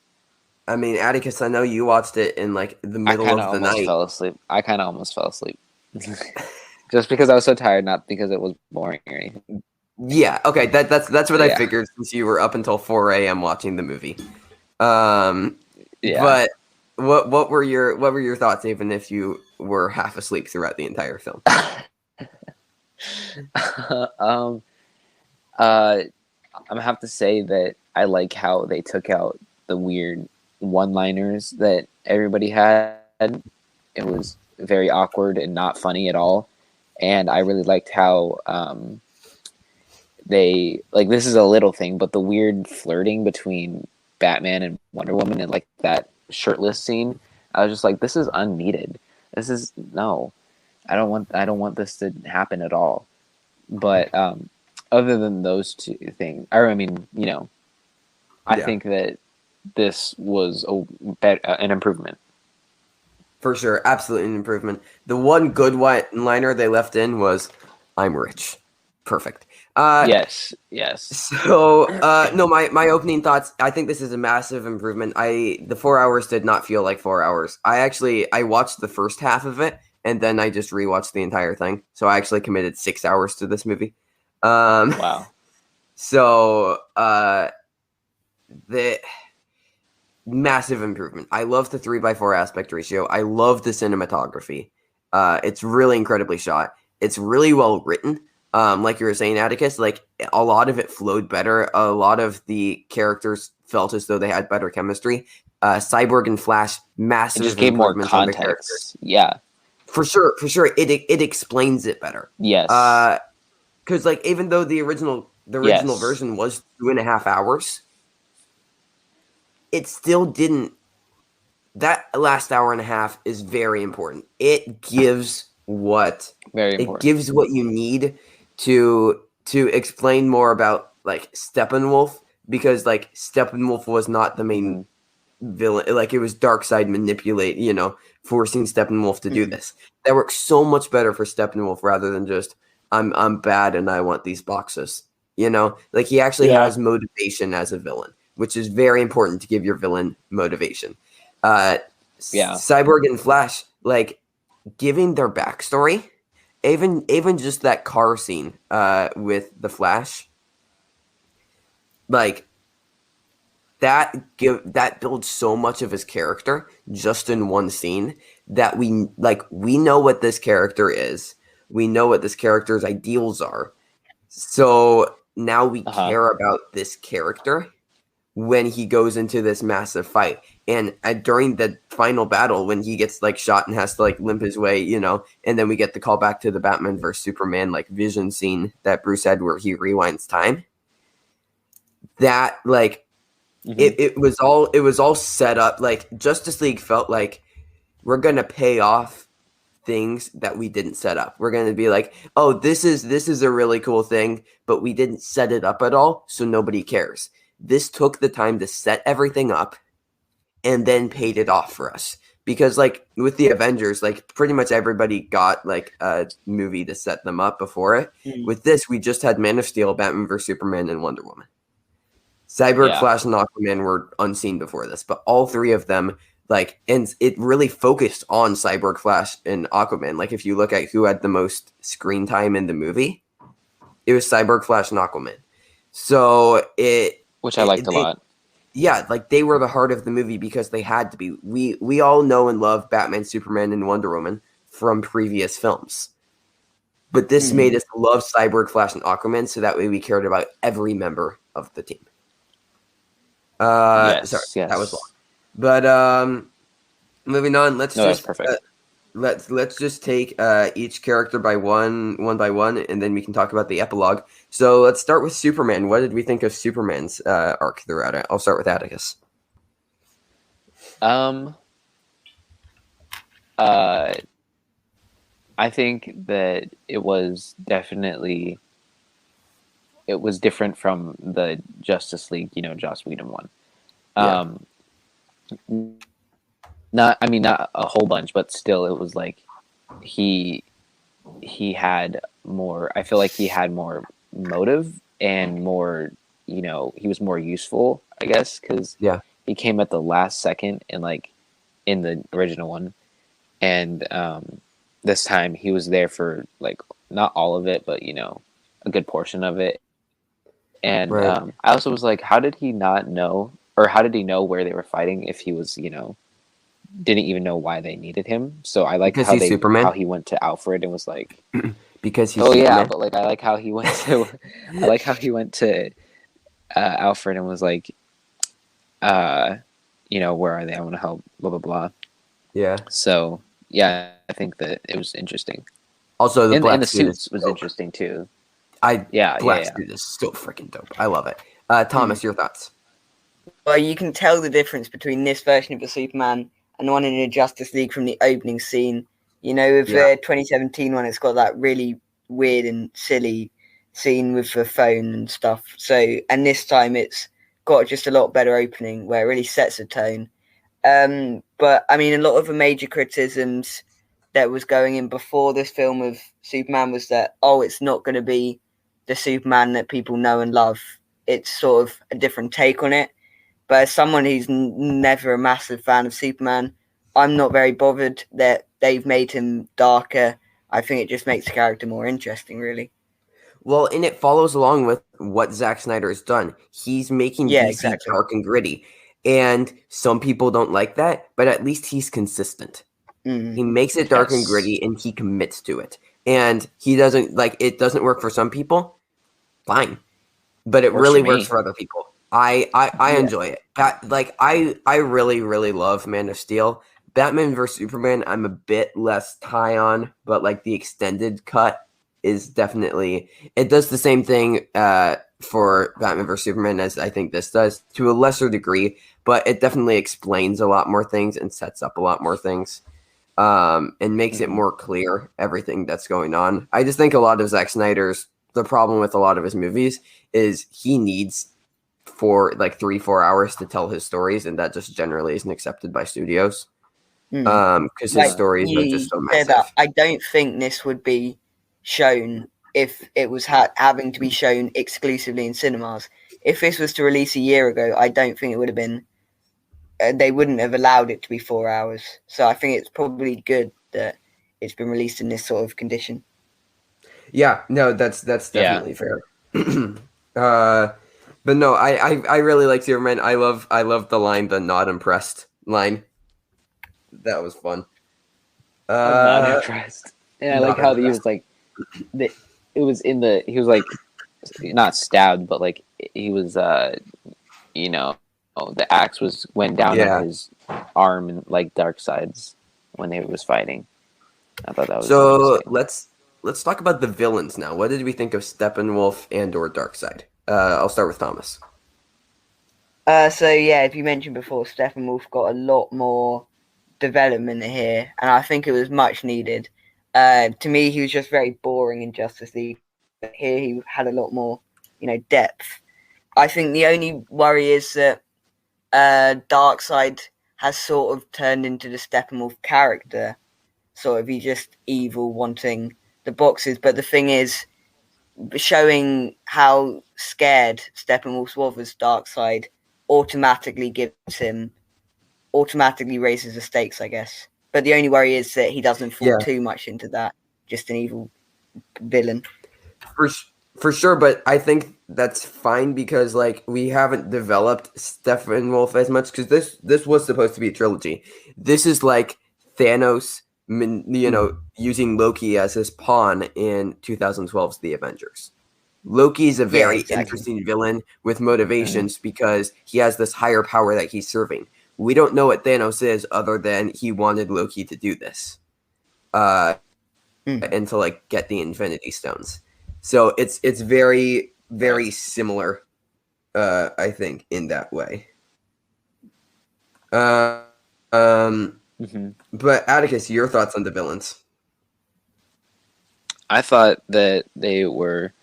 S1: I mean, Atticus, I know you watched it in like the middle of the night.
S2: I kind of almost fell asleep. Just because I was so tired, not because it was boring or anything.
S1: Yeah, okay, that's what I figured, since you were up until 4 a.m. watching the movie. But what were your thoughts, even if you were half asleep throughout the entire film?
S2: I'm gonna have to say that I like how they took out the weird one-liners that everybody had. It was very awkward and not funny at all. And I really liked how they, like, this is a little thing, but the weird flirting between Batman and Wonder Woman and like that shirtless scene, I was just like, this is unneeded. This is no. I don't want this to happen at all. But other than those two things, I think that this was an improvement.
S1: For sure, absolutely an improvement. The one good one-liner they left in was, "I'm rich." Perfect.
S2: Yes.
S1: So, no, my opening thoughts, I think this is a massive improvement. The 4 hours did not feel like 4 hours. I watched the first half of it, and then I just rewatched the entire thing. So I actually committed 6 hours to this movie.
S2: Wow.
S1: So, the massive improvement. I love the 3:4 aspect ratio. I love the cinematography. It's really incredibly shot. It's really well written. Like you were saying, Atticus, like a lot of it flowed better. A lot of the characters felt as though they had better chemistry. Cyborg and Flash, massive.
S2: It just gave more context. Yeah,
S1: for sure. It explains it better.
S2: Yes.
S1: Because like even though the original version was 2.5 hours, it still didn't. That last hour and a half is very important. It gives what you need to explain more about like Steppenwolf, because like Steppenwolf was not the main villain. Like it was Darkseid forcing Steppenwolf to do this. That works so much better for Steppenwolf rather than just I'm bad and I want these boxes. Like he actually has motivation as a villain, which is very important to give your villain motivation. Cyborg and Flash, like giving their backstory, even just that car scene with the Flash, like that builds so much of his character just in one scene that we know what this character is. We know what this character's ideals are. So now we care about this character when he goes into this massive fight. And during the final battle, when he gets like shot and has to like limp his way, and then we get the call back to the Batman vs Superman like vision scene that Bruce had where he rewinds time. That like it was all set up. Like Justice League felt like we're gonna pay off things that we didn't set up. We're gonna be like, oh, this is a really cool thing, but we didn't set it up at all, so nobody cares. This took the time to set everything up and then paid it off for us. Because like with the Avengers, like pretty much everybody got like a movie to set them up before it. With this, we just had Man of Steel, Batman vs Superman, and Wonder Woman. Cyborg, Flash, and Aquaman were unseen before this, but all three of them, like, and it really focused on Cyborg, Flash, and Aquaman. Like, if you look at who had the most screen time in the movie, it was Cyborg, Flash, and Aquaman. So
S4: which I liked a lot.
S1: Yeah, like they were the heart of the movie because they had to be. We all know and love Batman, Superman, and Wonder Woman from previous films. But this made us love Cyborg, Flash, and Aquaman, so that way we cared about every member of the team. Sorry, that was long. But moving on, let's just take each character one by one, and then we can talk about the epilogue. So let's start with Superman. What did we think of Superman's arc throughout it? I'll start with Atticus.
S2: I think that it was different from the Justice League, Joss Whedon one. Not a whole bunch, but still, it was like he had more. I feel like he had more motive and more. He was more useful, I guess, because he came at the last second and like in the original one, and this time he was there for like not all of it, but a good portion of it. And I also was like, how did he not know, or how did he know where they were fighting if he was, didn't even know why they needed him? So I like how he went to Alfred and was like,
S1: because he's
S2: Superman.
S1: Yeah,
S2: but like I like how he went to Alfred and was like, where are they? I want to help. Blah blah blah.
S1: Yeah.
S2: So yeah, I think that it was interesting.
S1: Also,
S2: the suits was interesting too.
S1: Black suit is so freaking dope. I love it. Thomas, your thoughts?
S3: Well, you can tell the difference between this version of the Superman and the one in the Justice League from the opening scene. With the 2017 one, it's got that really weird and silly scene with the phone and stuff. So, and this time it's got just a lot better opening where it really sets a tone. But I mean, a lot of the major criticisms that was going in before this film of Superman was that, it's not going to be the Superman that people know and love. It's sort of a different take on it. But as someone who's never a massive fan of Superman, I'm not very bothered that they've made him darker. I think it just makes the character more interesting, really.
S1: Well, and it follows along with what Zack Snyder has done. He's making DC dark and gritty. And some people don't like that, but at least he's consistent. He makes it dark and gritty, and he commits to it. And he doesn't, it doesn't work for some people. Fine. But it really works for other people. I enjoy it. I really, really love Man of Steel. Batman vs Superman, I'm a bit less high on, but the extended cut is definitely, it does the same thing for Batman vs Superman as I think this does to a lesser degree, but it definitely explains a lot more things and sets up a lot more things, and makes it more clear everything that's going on. I just think a lot of Zack Snyder's, the problem with a lot of his movies is he needs 3-4 hours to tell his stories, and that just generally isn't accepted by studios. Because his stories are just so massive.
S3: I don't think this would be shown if it was having to be shown exclusively in cinemas. If this was to release a year ago, I don't think it would have been. They wouldn't have allowed it to be 4 hours. So I think it's probably good that it's been released in this sort of condition.
S1: Yeah, no, that's definitely fair. But no, I really like Superman. I love the line, the not impressed line. That was fun.
S2: I'm not impressed. And I like how he was like, he was like, not stabbed, but like he was, the axe went down on his arm and like dark sides when they was fighting. I thought that was
S1: so. Let's talk about the villains now. What did we think of Steppenwolf and/or Darkseid? I'll start with Thomas.
S3: If you mentioned before, Steppenwolf got a lot more development here, and I think it was much needed. To me, he was just very boring in Justice League. But here, he had a lot more, depth. I think the only worry is that Darkseid has sort of turned into the Steppenwolf character. Sort of, he's just evil, wanting the boxes. But the thing is, showing how scared Steppenwolf was of his dark side automatically raises the stakes, I guess. But the only worry is that he doesn't fall too much into that. Just an evil villain.
S1: For sure, but I think that's fine because like we haven't developed Steppenwolf as much because this was supposed to be a trilogy. This is like Thanos, using Loki as his pawn in 2012's The Avengers. Loki is a very interesting villain with motivations because he has this higher power that he's serving. We don't know what Thanos is other than he wanted Loki to do this, and to like get the Infinity Stones. So it's very, very similar, I think, in that way. But Atticus, your thoughts on the villains?
S2: I thought that they were,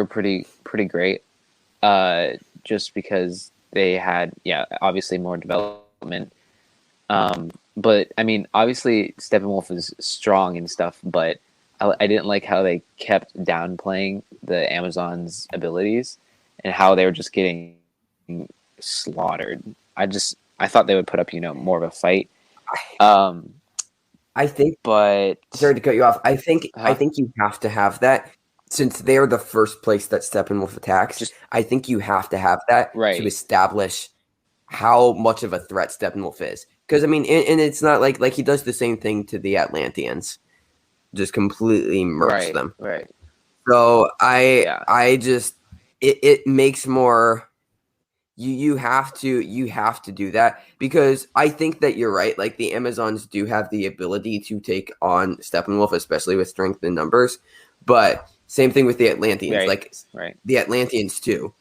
S2: pretty great, just because they had, obviously more development. But I mean, obviously Steppenwolf is strong and stuff, but I didn't like how they kept downplaying the Amazon's abilities and how they were just getting slaughtered. I thought they would put up, more of a fight.
S1: I think,
S2: but
S1: sorry to cut you off. I think you have to have that since they're the first place that Steppenwolf attacks. I think you have to have that to establish how much of a threat Steppenwolf is. Because I mean, and it's not like he does the same thing to the Atlanteans. Just completely murks them.
S2: Right.
S1: So it makes more. You have to do that because I think that you're right. Like the Amazons do have the ability to take on Steppenwolf, especially with strength in numbers. But same thing with the Atlanteans. The Atlanteans too,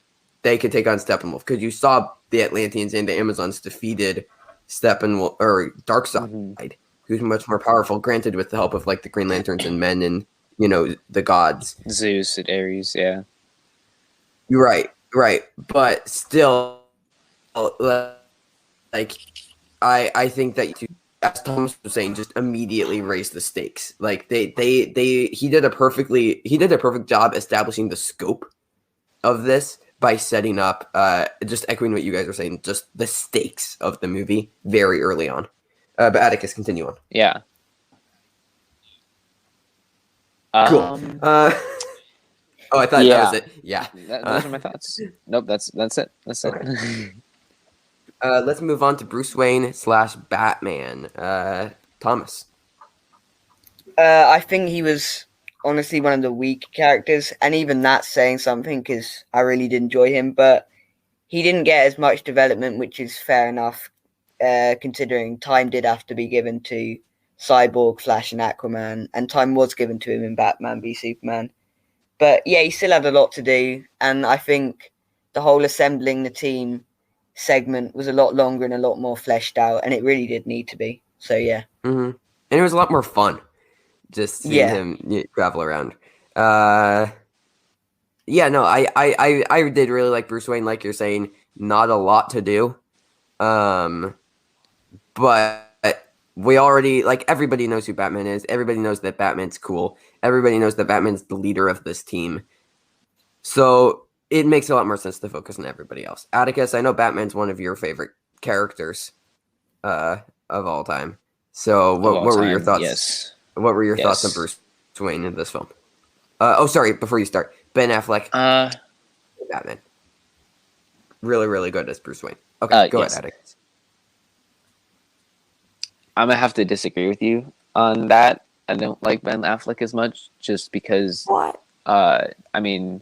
S1: they could take on Steppenwolf because you saw the Atlanteans and the Amazons defeated Steppenwolf or Darkseid. Who's much more powerful, granted with the help of like the Green Lanterns and men and the gods.
S2: Zeus and Ares, yeah.
S1: You're right. But still, like I think that as Thomas was saying, just immediately raise the stakes. Like he did a perfect job establishing the scope of this by setting up just echoing what you guys were saying, just the stakes of the movie very early on. But Atticus, continue on.
S2: Yeah.
S1: Cool. I thought that was it. Yeah.
S2: Those are my thoughts. Nope, that's it. That's it.
S1: Okay. Let's move on to Bruce Wayne / Batman. Thomas.
S3: I think he was honestly one of the weak characters, and even that's saying something because I really did enjoy him, but he didn't get as much development, which is fair enough. Considering time did have to be given to Cyborg, Flash, and Aquaman, and time was given to him in Batman v Superman. But yeah, he still had a lot to do, and I think the whole assembling the team segment was a lot longer and a lot more fleshed out, and it really did need to be. So yeah.
S1: And it was a lot more fun just seeing him travel around. I did really like Bruce Wayne, like you're saying, not a lot to do. But we already, like, everybody knows who Batman is. Everybody knows that Batman's cool. Everybody knows that Batman's the leader of this team. So it makes a lot more sense to focus on everybody else. Atticus, I know Batman's one of your favorite characters of all time. So what were your thoughts?
S2: Yes.
S1: What were your thoughts on Bruce Wayne in this film? Before you start. Ben Affleck. Batman. Really, really good as Bruce Wayne. Okay, go ahead, Atticus.
S2: I'm gonna have to disagree with you on that. I don't like Ben Affleck as much, just because.
S1: What?
S2: I mean,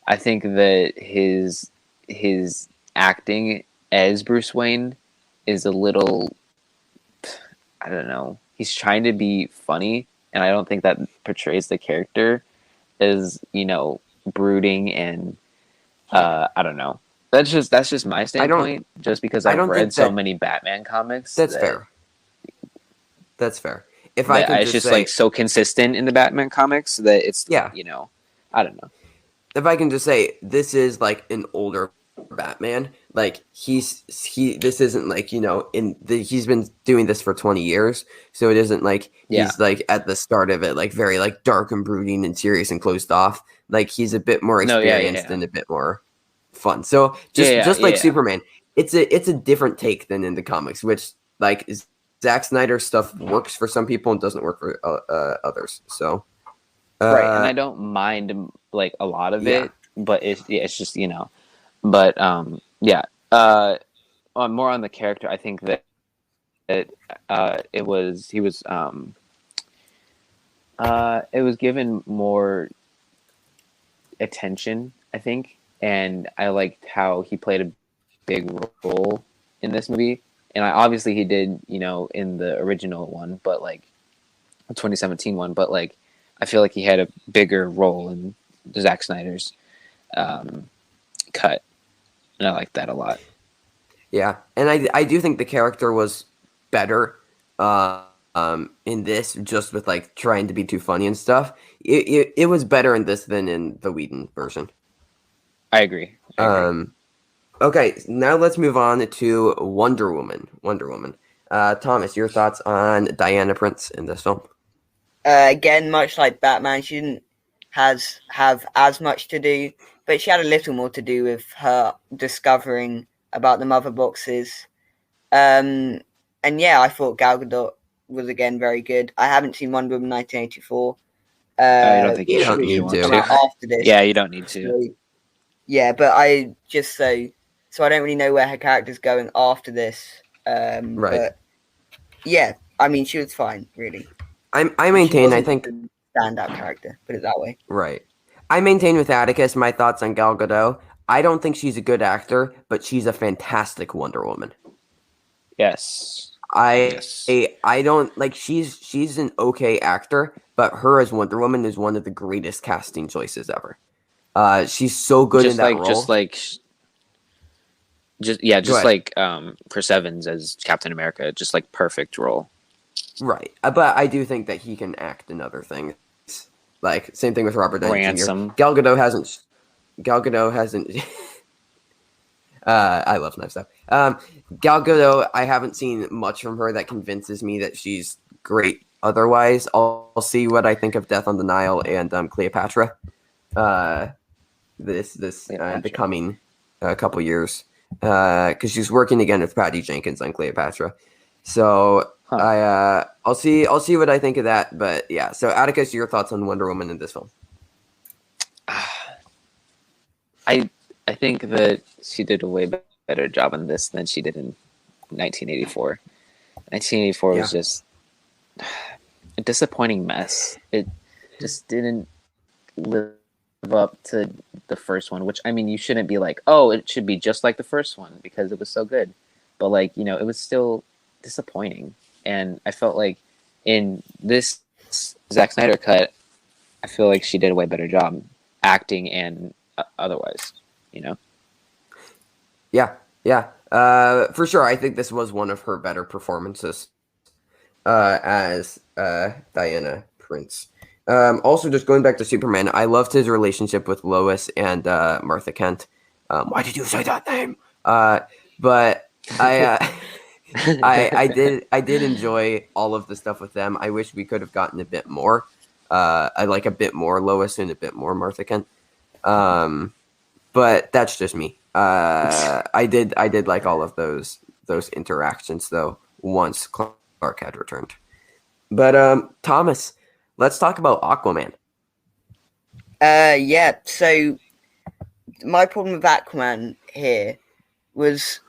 S2: I think that his acting as Bruce Wayne is a little. I don't know. He's trying to be funny, and I don't think that portrays the character as brooding and I don't know. That's just my standpoint. Just because I've read so many Batman comics.
S1: That's fair. That's fair. If I can
S2: it's just say, like so consistent in the Batman comics that it's I don't know.
S1: If I can just say, this is like an older Batman. like this isn't like, he's been doing this for 20 years, so it isn't like he's like at the start of it like very like dark and brooding and serious and closed off. Like he's a bit more experienced and a bit more fun. So just like Superman, it's a different take than in the comics, which like Zack Snyder stuff works for some people and doesn't work for others. So
S2: right, and I don't mind like a lot of it, but it's just but more on the character. I think that it was given more attention, I think, and I liked how he played a big role in this movie. And obviously he did, in the original one, but like the 2017 one, but like I feel like he had a bigger role in Zack Snyder's cut, and I like that a lot.
S1: Yeah, and I do think the character was better in this, just with like trying to be too funny and stuff. It was better in this than in the Whedon version.
S2: I agree.
S1: Okay, now let's move on to Wonder Woman. Thomas, your thoughts on Diana Prince in this film?
S3: Again, much like Batman, she didn't have as much to do, but she had a little more to do with her discovering about the mother boxes. And yeah, I thought Gal Gadot was again very good. I haven't seen Wonder Woman 1984.
S2: I don't think you
S1: don't need to.
S3: After this.
S2: Yeah, you don't need to.
S3: So, yeah, but I just so I don't really know where her character's going after this.
S1: Right.
S3: But yeah, I mean, she was fine, really.
S1: I maintain, I think,
S3: standout character, put it that way.
S1: Right. I maintain with Atticus my thoughts on Gal Gadot. I don't think she's a good actor, but she's a fantastic Wonder Woman.
S2: Yes.
S1: I don't like she's an okay actor, but her as Wonder Woman is one of the greatest casting choices ever. She's so good in that role.
S2: Just like Chris Evans as Captain America, just like perfect role.
S1: Right, but I do think that he can act in other things. Like same thing with Robert Downey
S2: Ransom.
S1: Jr. Gal Gadot hasn't. I love Knives Out. Gal Gadot, I haven't seen much from her that convinces me that she's great. Otherwise, I'll see what I think of Death on the Nile and Cleopatra. The coming couple years, because she's working again with Patty Jenkins on Cleopatra. So I'll see what I think of that. But yeah, so Atticus, your thoughts on Wonder Woman in this film?
S2: I think that she did a way better job on this than she did in 1984. 1984 was just a disappointing mess. It just didn't live up to the first one, which, I mean, you shouldn't be like, oh, it should be just like the first one because it was so good. But, like, it was still disappointing. And I felt like in this Zack Snyder cut, I feel like she did a way better job acting and otherwise.
S1: Yeah. For sure. I think this was one of her better performances as Diana Prince. Also, just going back to Superman, I loved his relationship with Lois and Martha Kent. Why did you say that name? But I did enjoy all of the stuff with them. I wish we could have gotten a bit more. I like a bit more Lois and a bit more Martha Kent. But that's just me. I did like all of those interactions though once Clark had returned. But Thomas, let's talk about Aquaman.
S3: Yeah. So my problem with Aquaman here was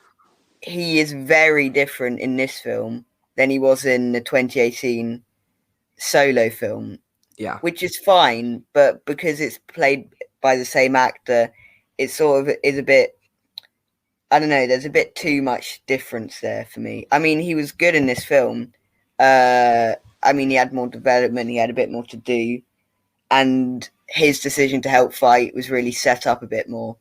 S3: he is very different in this film than he was in the 2018 solo film.
S1: Yeah,
S3: which is fine, but because it's played by the same actor, it sort of is a bit, I don't know, there's a bit too much difference there for me. I mean, he was good in this film. I mean, he had more development, he had a bit more to do, and his decision to help fight was really set up a bit more.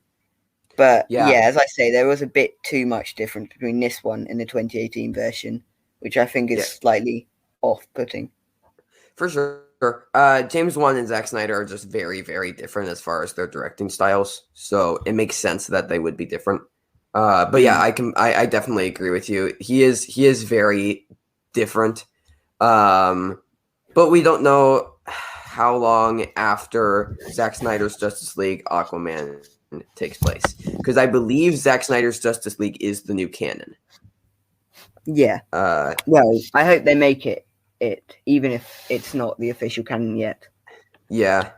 S3: But yeah, as I say, there was a bit too much difference between this one and the 2018 version, which I think is slightly off-putting.
S1: For sure. James Wan and Zack Snyder are just very, very different as far as their directing styles. So it makes sense that they would be different. But yeah, I definitely agree with you. He is very different. But we don't know how long after Zack Snyder's Justice League Aquaman takes place, because I believe Zack Snyder's Justice League is the new canon.
S3: Yeah. Well, I hope they make it, even if it's not the official canon yet.
S1: Yeah.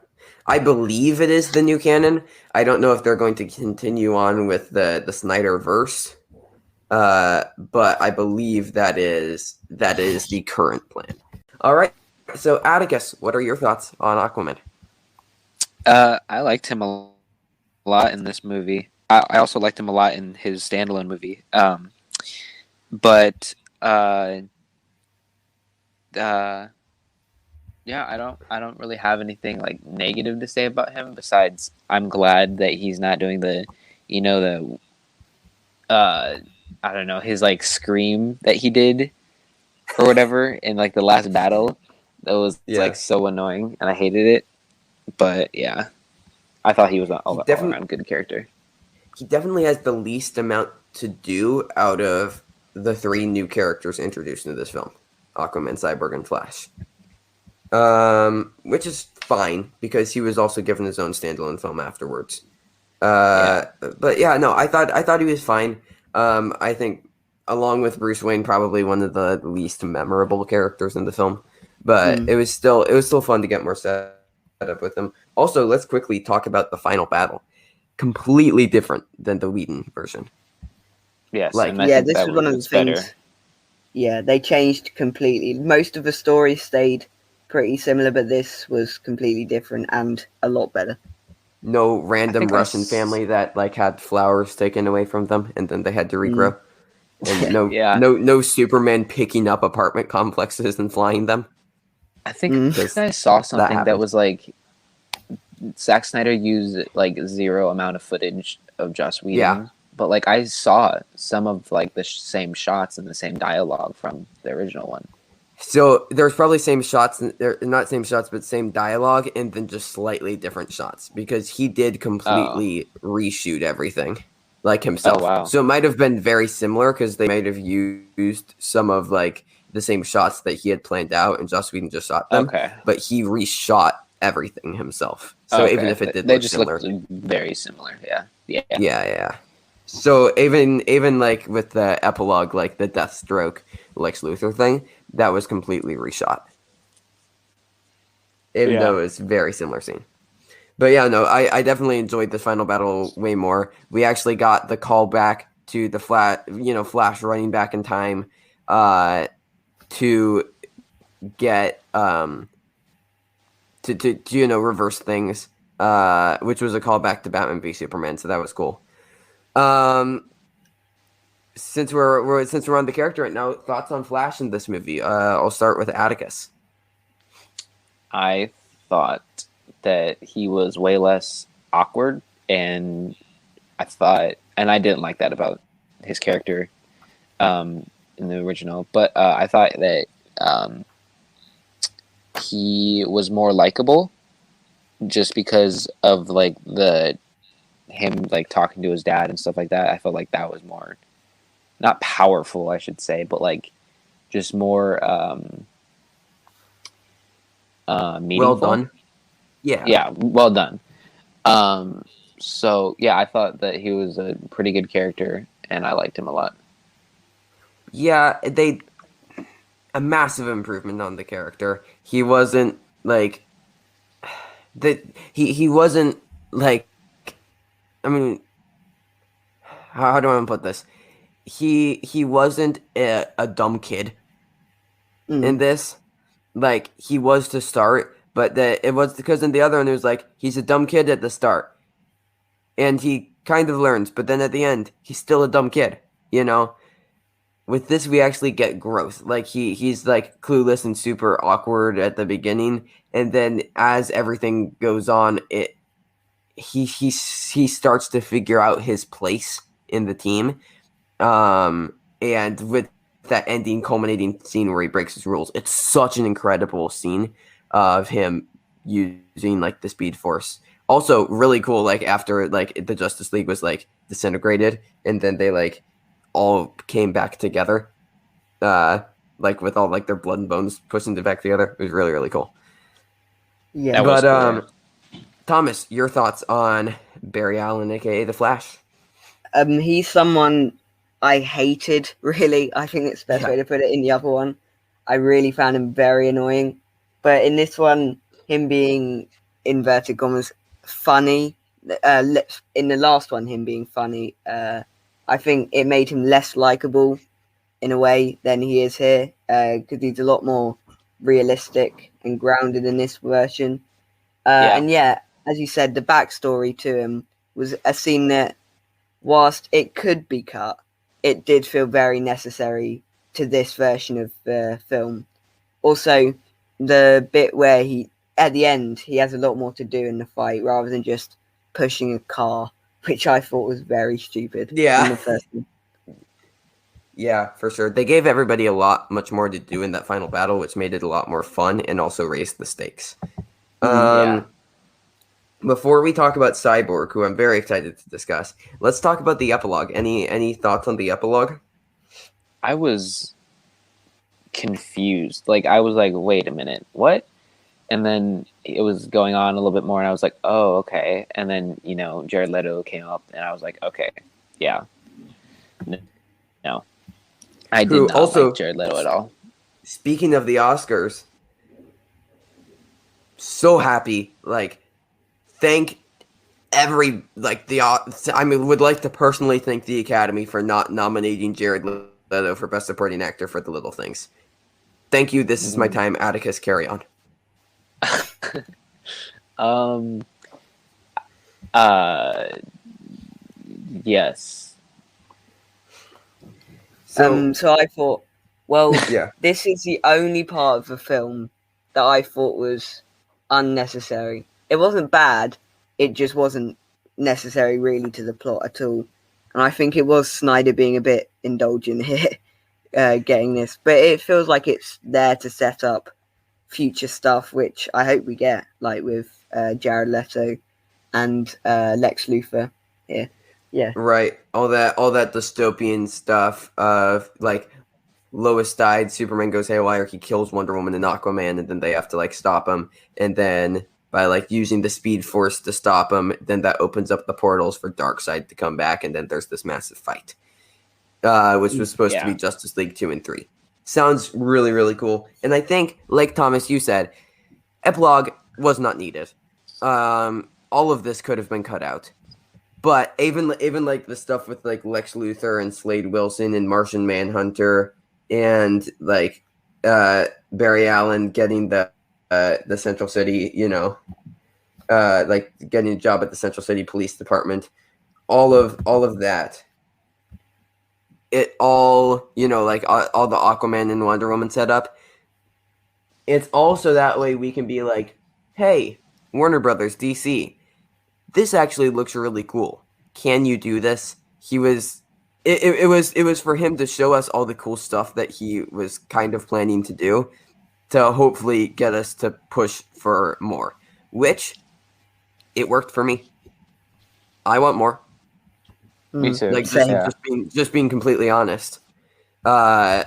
S1: I believe it is the new canon. I don't know if they're going to continue on with the Snyderverse. But I believe that is the current plan. All right. So Atticus, what are your thoughts on Aquaman?
S4: I liked him a lot in this movie. I also liked him a lot in his standalone movie. But yeah, I don't really have anything like negative to say about him. Besides, I'm glad that he's not doing the I don't know, his like scream that he did or whatever in like the last battle. That was like so annoying, and I hated it. But yeah, I thought he was an all around good character.
S1: He definitely has the least amount to do out of the three new characters introduced into this film: Aquaman, Cyborg, and Flash. Which is fine because he was also given his own standalone film afterwards. But yeah, no, I thought he was fine. I think along with Bruce Wayne, probably one of the least memorable characters in the film. But it was still fun to get more set up with him. Also, let's quickly talk about the final battle. Completely different than the Whedon version.
S2: Yes,
S3: this was one of the things. Better. Yeah, they changed completely. Most of the story stayed pretty similar, but this was completely different and a lot better.
S1: No random Russian family that like had flowers taken away from them and then they had to regrow. And no Superman picking up apartment complexes and flying them.
S2: I think I saw something that was like Zack Snyder used like zero amount of footage of Joss Whedon. Yeah. But like I saw some of like the same shots and the same dialogue from the original one.
S1: So there's probably same shots, not same shots, but same dialogue, and then just slightly different shots because he did completely reshoot everything, like himself.
S2: Oh, wow.
S1: So it might have been very similar because they might have used some of like the same shots that he had planned out, and Joss Whedon just shot them.
S2: Okay.
S1: But he reshot everything himself. So even if it did,
S2: they
S1: look
S2: just
S1: similar,
S2: looked very similar.
S1: Yeah. So even like with the epilogue, like the Deathstroke Lex Luthor thing, that was completely reshot. Even though it was a very similar scene. But yeah, no, I definitely enjoyed the final battle way more. We actually got the callback to the Flash running back in time to get to reverse things, which was a callback to Batman v Superman, so that was cool. Since we're on the character right now, thoughts on Flash in this movie? I'll start with Atticus.
S2: I thought that he was way less awkward, and I didn't like that about his character in the original, but I thought that he was more likable just because of like him like talking to his dad and stuff like that. I felt like that was more not powerful, I should say, but like just more meaningful.
S1: Well done.
S2: Yeah, well done. So yeah, I thought that he was a pretty good character and I liked him a lot.
S1: Yeah, a massive improvement on the character. He wasn't like he wasn't like, I mean, how do I want to put this? He wasn't a dumb kid in this. Like, he was to start, but it was because in the other one, it was like, he's a dumb kid at the start. And he kind of learns, but then at the end, he's still a dumb kid, you know? With this, we actually get growth. Like, he's like clueless and super awkward at the beginning, and then as everything goes on, he starts to figure out his place in the team. And with that ending culminating scene where he breaks his rules, it's such an incredible scene of him using like the Speed Force. Also, really cool. Like after like the Justice League was like disintegrated, and then they like all came back together, like with all like their blood and bones pushing it back together. It was really really cool.
S3: Yeah.
S2: That was
S1: But
S2: cool.
S1: Thomas, your thoughts on Barry Allen, aka the Flash?
S3: He's someone I hated, really. I think it's the best
S1: Yeah.
S3: way to put it. In the other one, I really found him very annoying. But in this one, him being, inverted commas, funny, in the last one, him being funny, I think it made him less likable in a way than he is here, because he's a lot more realistic and grounded in this version. And yeah, as you said, the backstory to him was a scene that, whilst it could be cut, it did feel very necessary to this version of the film. Also, the bit where at the end, he has a lot more to do in the fight rather than just pushing a car, which I thought was very stupid in the first one.
S1: Yeah, for sure. They gave everybody much more to do in that final battle, which made it a lot more fun and also raised the stakes. Before we talk about Cyborg, who I'm very excited to discuss, let's talk about the epilogue. Any thoughts on the epilogue?
S2: I was confused. Like I was like, wait a minute, what? And then it was going on a little bit more, and I was like, oh, okay. And then Jared Leto came up, and I was like, okay, yeah, no, I did not
S1: also
S2: like Jared Leto at all.
S1: Speaking of the Oscars, so happy. Like, thank would like to personally thank the Academy for not nominating Jared Leto for Best Supporting Actor for The Little Things. Thank you. This is my time. Atticus, carry on.
S2: Yes.
S3: So I thought, well,
S1: Yeah.
S3: This is the only part of the film that I thought was unnecessary. It wasn't bad, it just wasn't necessary really to the plot at all. And I think it was Snyder being a bit indulgent here, getting this. But it feels like it's there to set up future stuff, which I hope we get, like with Jared Leto and Lex Luthor here. Yeah.
S1: Right. All that dystopian stuff of like Lois died, Superman goes haywire, he kills Wonder Woman and Aquaman, and then they have to like stop him. And then by like using the Speed Force to stop him, then that opens up the portals for Darkseid to come back, and then there's this massive fight. Which was supposed to be Justice League 2 and 3. Sounds really, really cool. And I think, like Thomas, you said, Epilogue was not needed. All of this could have been cut out. But even like the stuff with like Lex Luthor and Slade Wilson and Martian Manhunter and like Barry Allen getting the Central City, like getting a job at the Central City Police Department, all of that. It all, like all the Aquaman and Wonder Woman setup. It's also that way we can be like, hey, Warner Brothers, DC, this actually looks really cool. Can you do this? It was for him to show us all the cool stuff that he was kind of planning to do to hopefully get us to push for more, which it worked for me. I want more.
S2: Me too.
S1: Like just being completely honest. I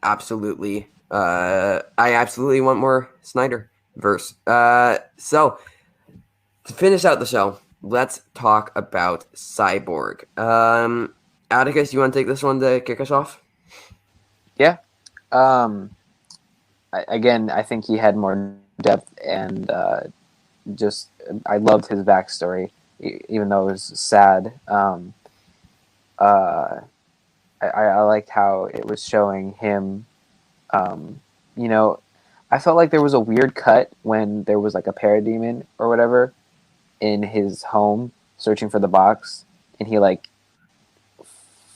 S1: absolutely want more Snyder verse. So to finish out the show, let's talk about Cyborg. Atticus, you want to take this one to kick us off?
S4: Yeah. I think he had more depth, and I loved his backstory, even though it was sad. I liked how it was showing him. I felt like there was a weird cut when there was like a parademon or whatever in his home searching for the box, and he like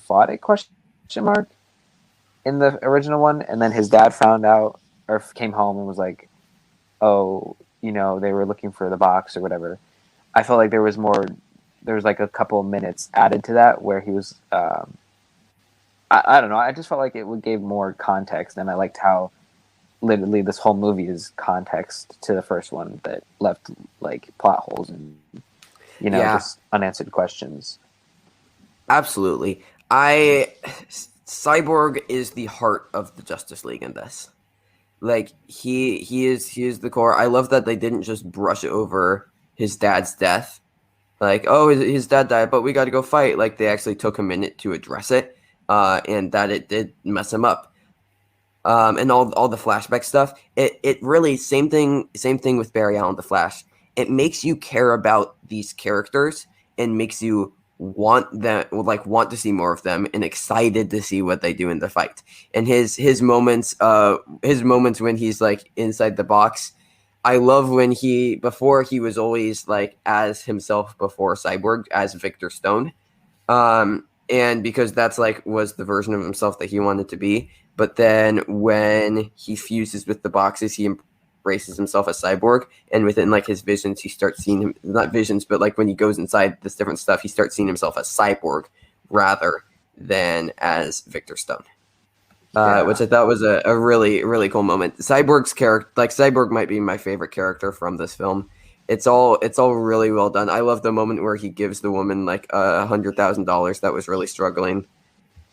S4: fought it in the original one, and then his dad found out or came home and was like, oh, they were looking for the box or whatever. I felt like there was like a couple of minutes added to that where he was I don't know, I just felt like it gave more context, and I liked how literally this whole movie is context to the first one that left like plot holes and just unanswered questions.
S1: Absolutely. Cyborg is the heart of the Justice League in this. Like he is the core. I love that they didn't just brush over his dad's death. Like, oh, his dad died, but we got to go fight. Like, they actually took a minute to address it, and that it did mess him up. And all the flashback stuff. It really same thing with Barry Allen the Flash. It makes you care about these characters and makes you want to see more of them and excited to see what they do in the fight. And his moments when he's like inside the box. I love when before he was always like as himself before Cyborg as Victor Stone. And because that's like was the version of himself that he wanted to be. But then when he fuses with the boxes, he embraces himself as Cyborg. And within like his visions, he starts seeing him, not visions, but like when he goes inside this different stuff, he starts seeing himself as Cyborg rather than as Victor Stone. Which I thought was a really, really cool moment. Cyborg's character, like Cyborg might be my favorite character from this film. It's all really well done. I love the moment where he gives the woman like $100,000 that was really struggling.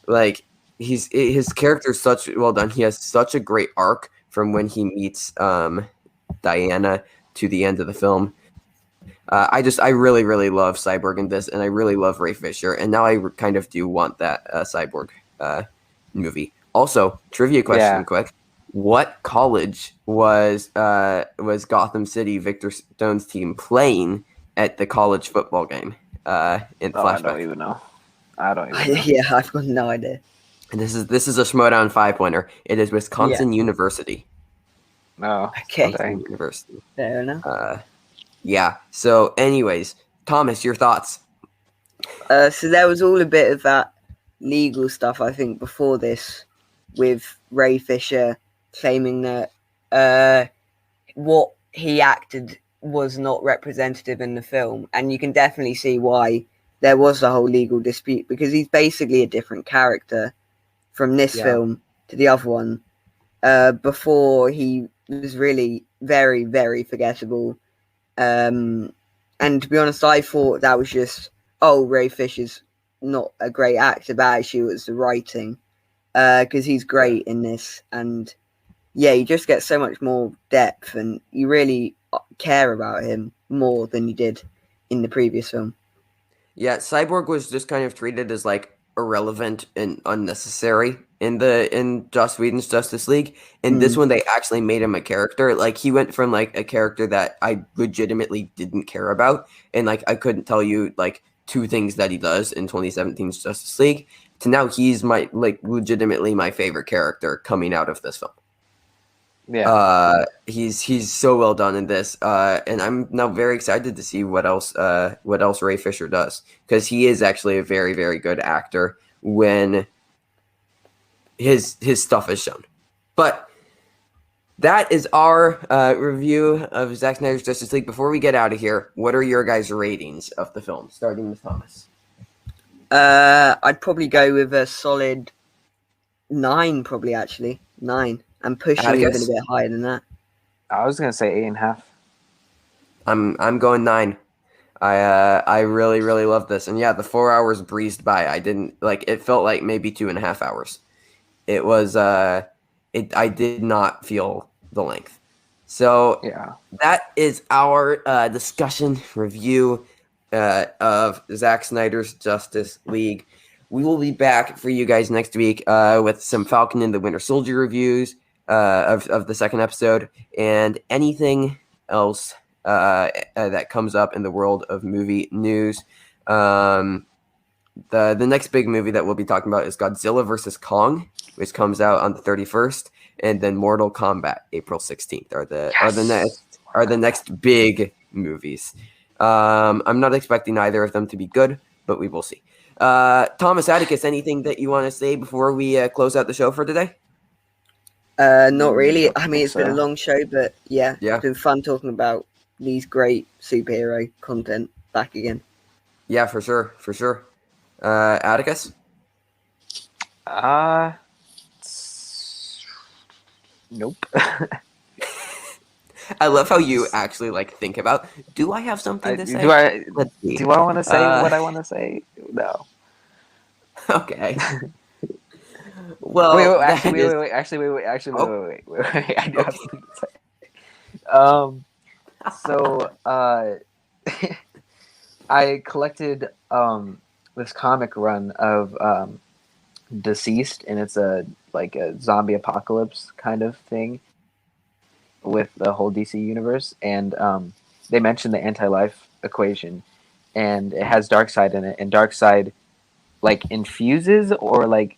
S1: Like his character's such well done. He has such a great arc from when he meets Diana to the end of the film. I really, really love Cyborg in this, and I really love Ray Fisher. And now I kind of do want that Cyborg movie. Also, trivia question, quick. What college was Gotham City Victor Stone's team playing at the college football game in flashback?
S4: I don't even know.
S3: Yeah, I've got no idea.
S1: And this is a Schmodown 5-pointer. It is Wisconsin University.
S4: Oh,
S3: okay.
S1: Wisconsin University.
S3: Fair enough.
S1: Yeah. So, anyways, Thomas, your thoughts?
S3: So there was all a bit of that legal stuff, I think, before this, with Ray Fisher claiming that what he acted was not representative in the film, and you can definitely see why there was a whole legal dispute, because he's basically a different character from this film to the other one. Before, he was really very, very forgettable, and to be honest, I thought that was just, Ray Fisher's not a great actor, but actually it was the writing, because he's great in this, and you just get so much more depth, and you really care about him more than you did in the previous film.
S1: Yeah, Cyborg was just kind of treated as like irrelevant and unnecessary in Joss Whedon's Justice League. In this one, they actually made him a character. Like he went from like a character that I legitimately didn't care about, and like I couldn't tell you like 2 things that he does in 2017's Justice League, to now he's my like legitimately my favorite character coming out of this film.
S4: Yeah.
S1: He's so well done in this, and I'm now very excited to see what else Ray Fisher does, because he is actually a very, very good actor when his stuff is shown. But that is our review of Zack Snyder's Justice League. Before we get out of here, what are your guys' ratings of the film, starting with Thomas?
S3: I'd probably go with a solid 9, probably, actually. 9. I'm pushing
S1: Atticus?
S3: even a bit higher than that.
S4: I was gonna say 8.5.
S1: I'm going 9. I really, really love this, and the 4 hours breezed by. I didn't like it. Felt like maybe 2.5 hours. It was I did not feel the length. So that is our discussion review of Zack Snyder's Justice League. We will be back for you guys next week with some Falcon and the Winter Soldier reviews of the second episode, and anything else that comes up in the world of movie news. The next big movie that we'll be talking about is Godzilla vs. Kong, which comes out on the 31st, and then Mortal Kombat April 16th are the next big movies. I'm not expecting either of them to be good, but we will see. Thomas, Atticus, anything that you want to say before we close out the show for today?
S3: Not really. I mean, it's been a long show, but it's been fun talking about these great superhero content back again.
S1: Yeah, for sure. Atticus?
S4: Nope.
S1: I love how you actually like think about. Do I have something to say?
S4: Do I
S1: Let's see.
S4: want to say what I want to say? No.
S1: Okay. Well,
S4: wait.
S1: that
S4: Actually,
S1: is-
S4: wait. Actually, wait. I do have
S1: Okay.
S4: something to say. So, I collected this comic run of Deceased, and it's a zombie apocalypse kind of thing with the whole DC universe, and they mentioned the anti-life equation, and it has Darkseid in it, and Darkseid like infuses or like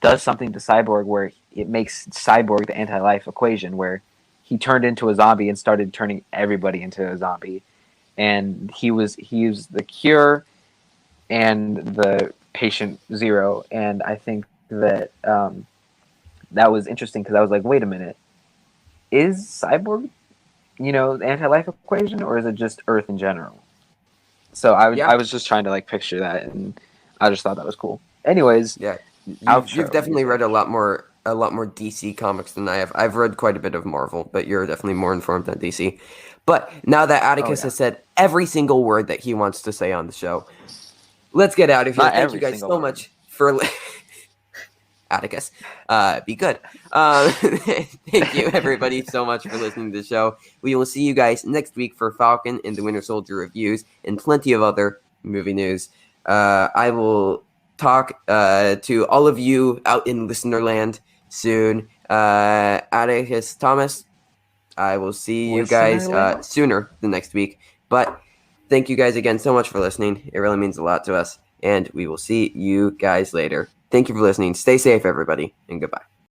S4: does something to Cyborg where it makes Cyborg the anti-life equation, where he turned into a zombie and started turning everybody into a zombie, and he was the cure and the patient zero, and I think that that was interesting because I was like, wait a minute, is Cyborg, the anti-life equation, or is it just Earth in general? So I was just trying to like picture that, and I just thought that was cool. Anyways,
S1: Yeah,
S4: outro,
S1: you've definitely
S4: you
S1: read a lot more DC comics than I have. I've read quite a bit of Marvel, but you're definitely more informed than DC. But now that Atticus has said every single word that he wants to say on the show, let's get out of here.
S4: Not
S1: Thank
S4: every
S1: you guys
S4: single
S1: so
S4: word.
S1: much for Atticus. Be good. Thank you everybody so much for listening to the show. We will see you guys next week for Falcon and the Winter Soldier reviews and plenty of other movie news. I will talk to all of you out in listener land soon. Atticus, Thomas, I will see you guys
S4: Listenerland?
S1: sooner than next week. But thank you guys again so much for listening. It really means a lot to us. And we will see you guys later. Thank you for listening. Stay safe, everybody, and goodbye.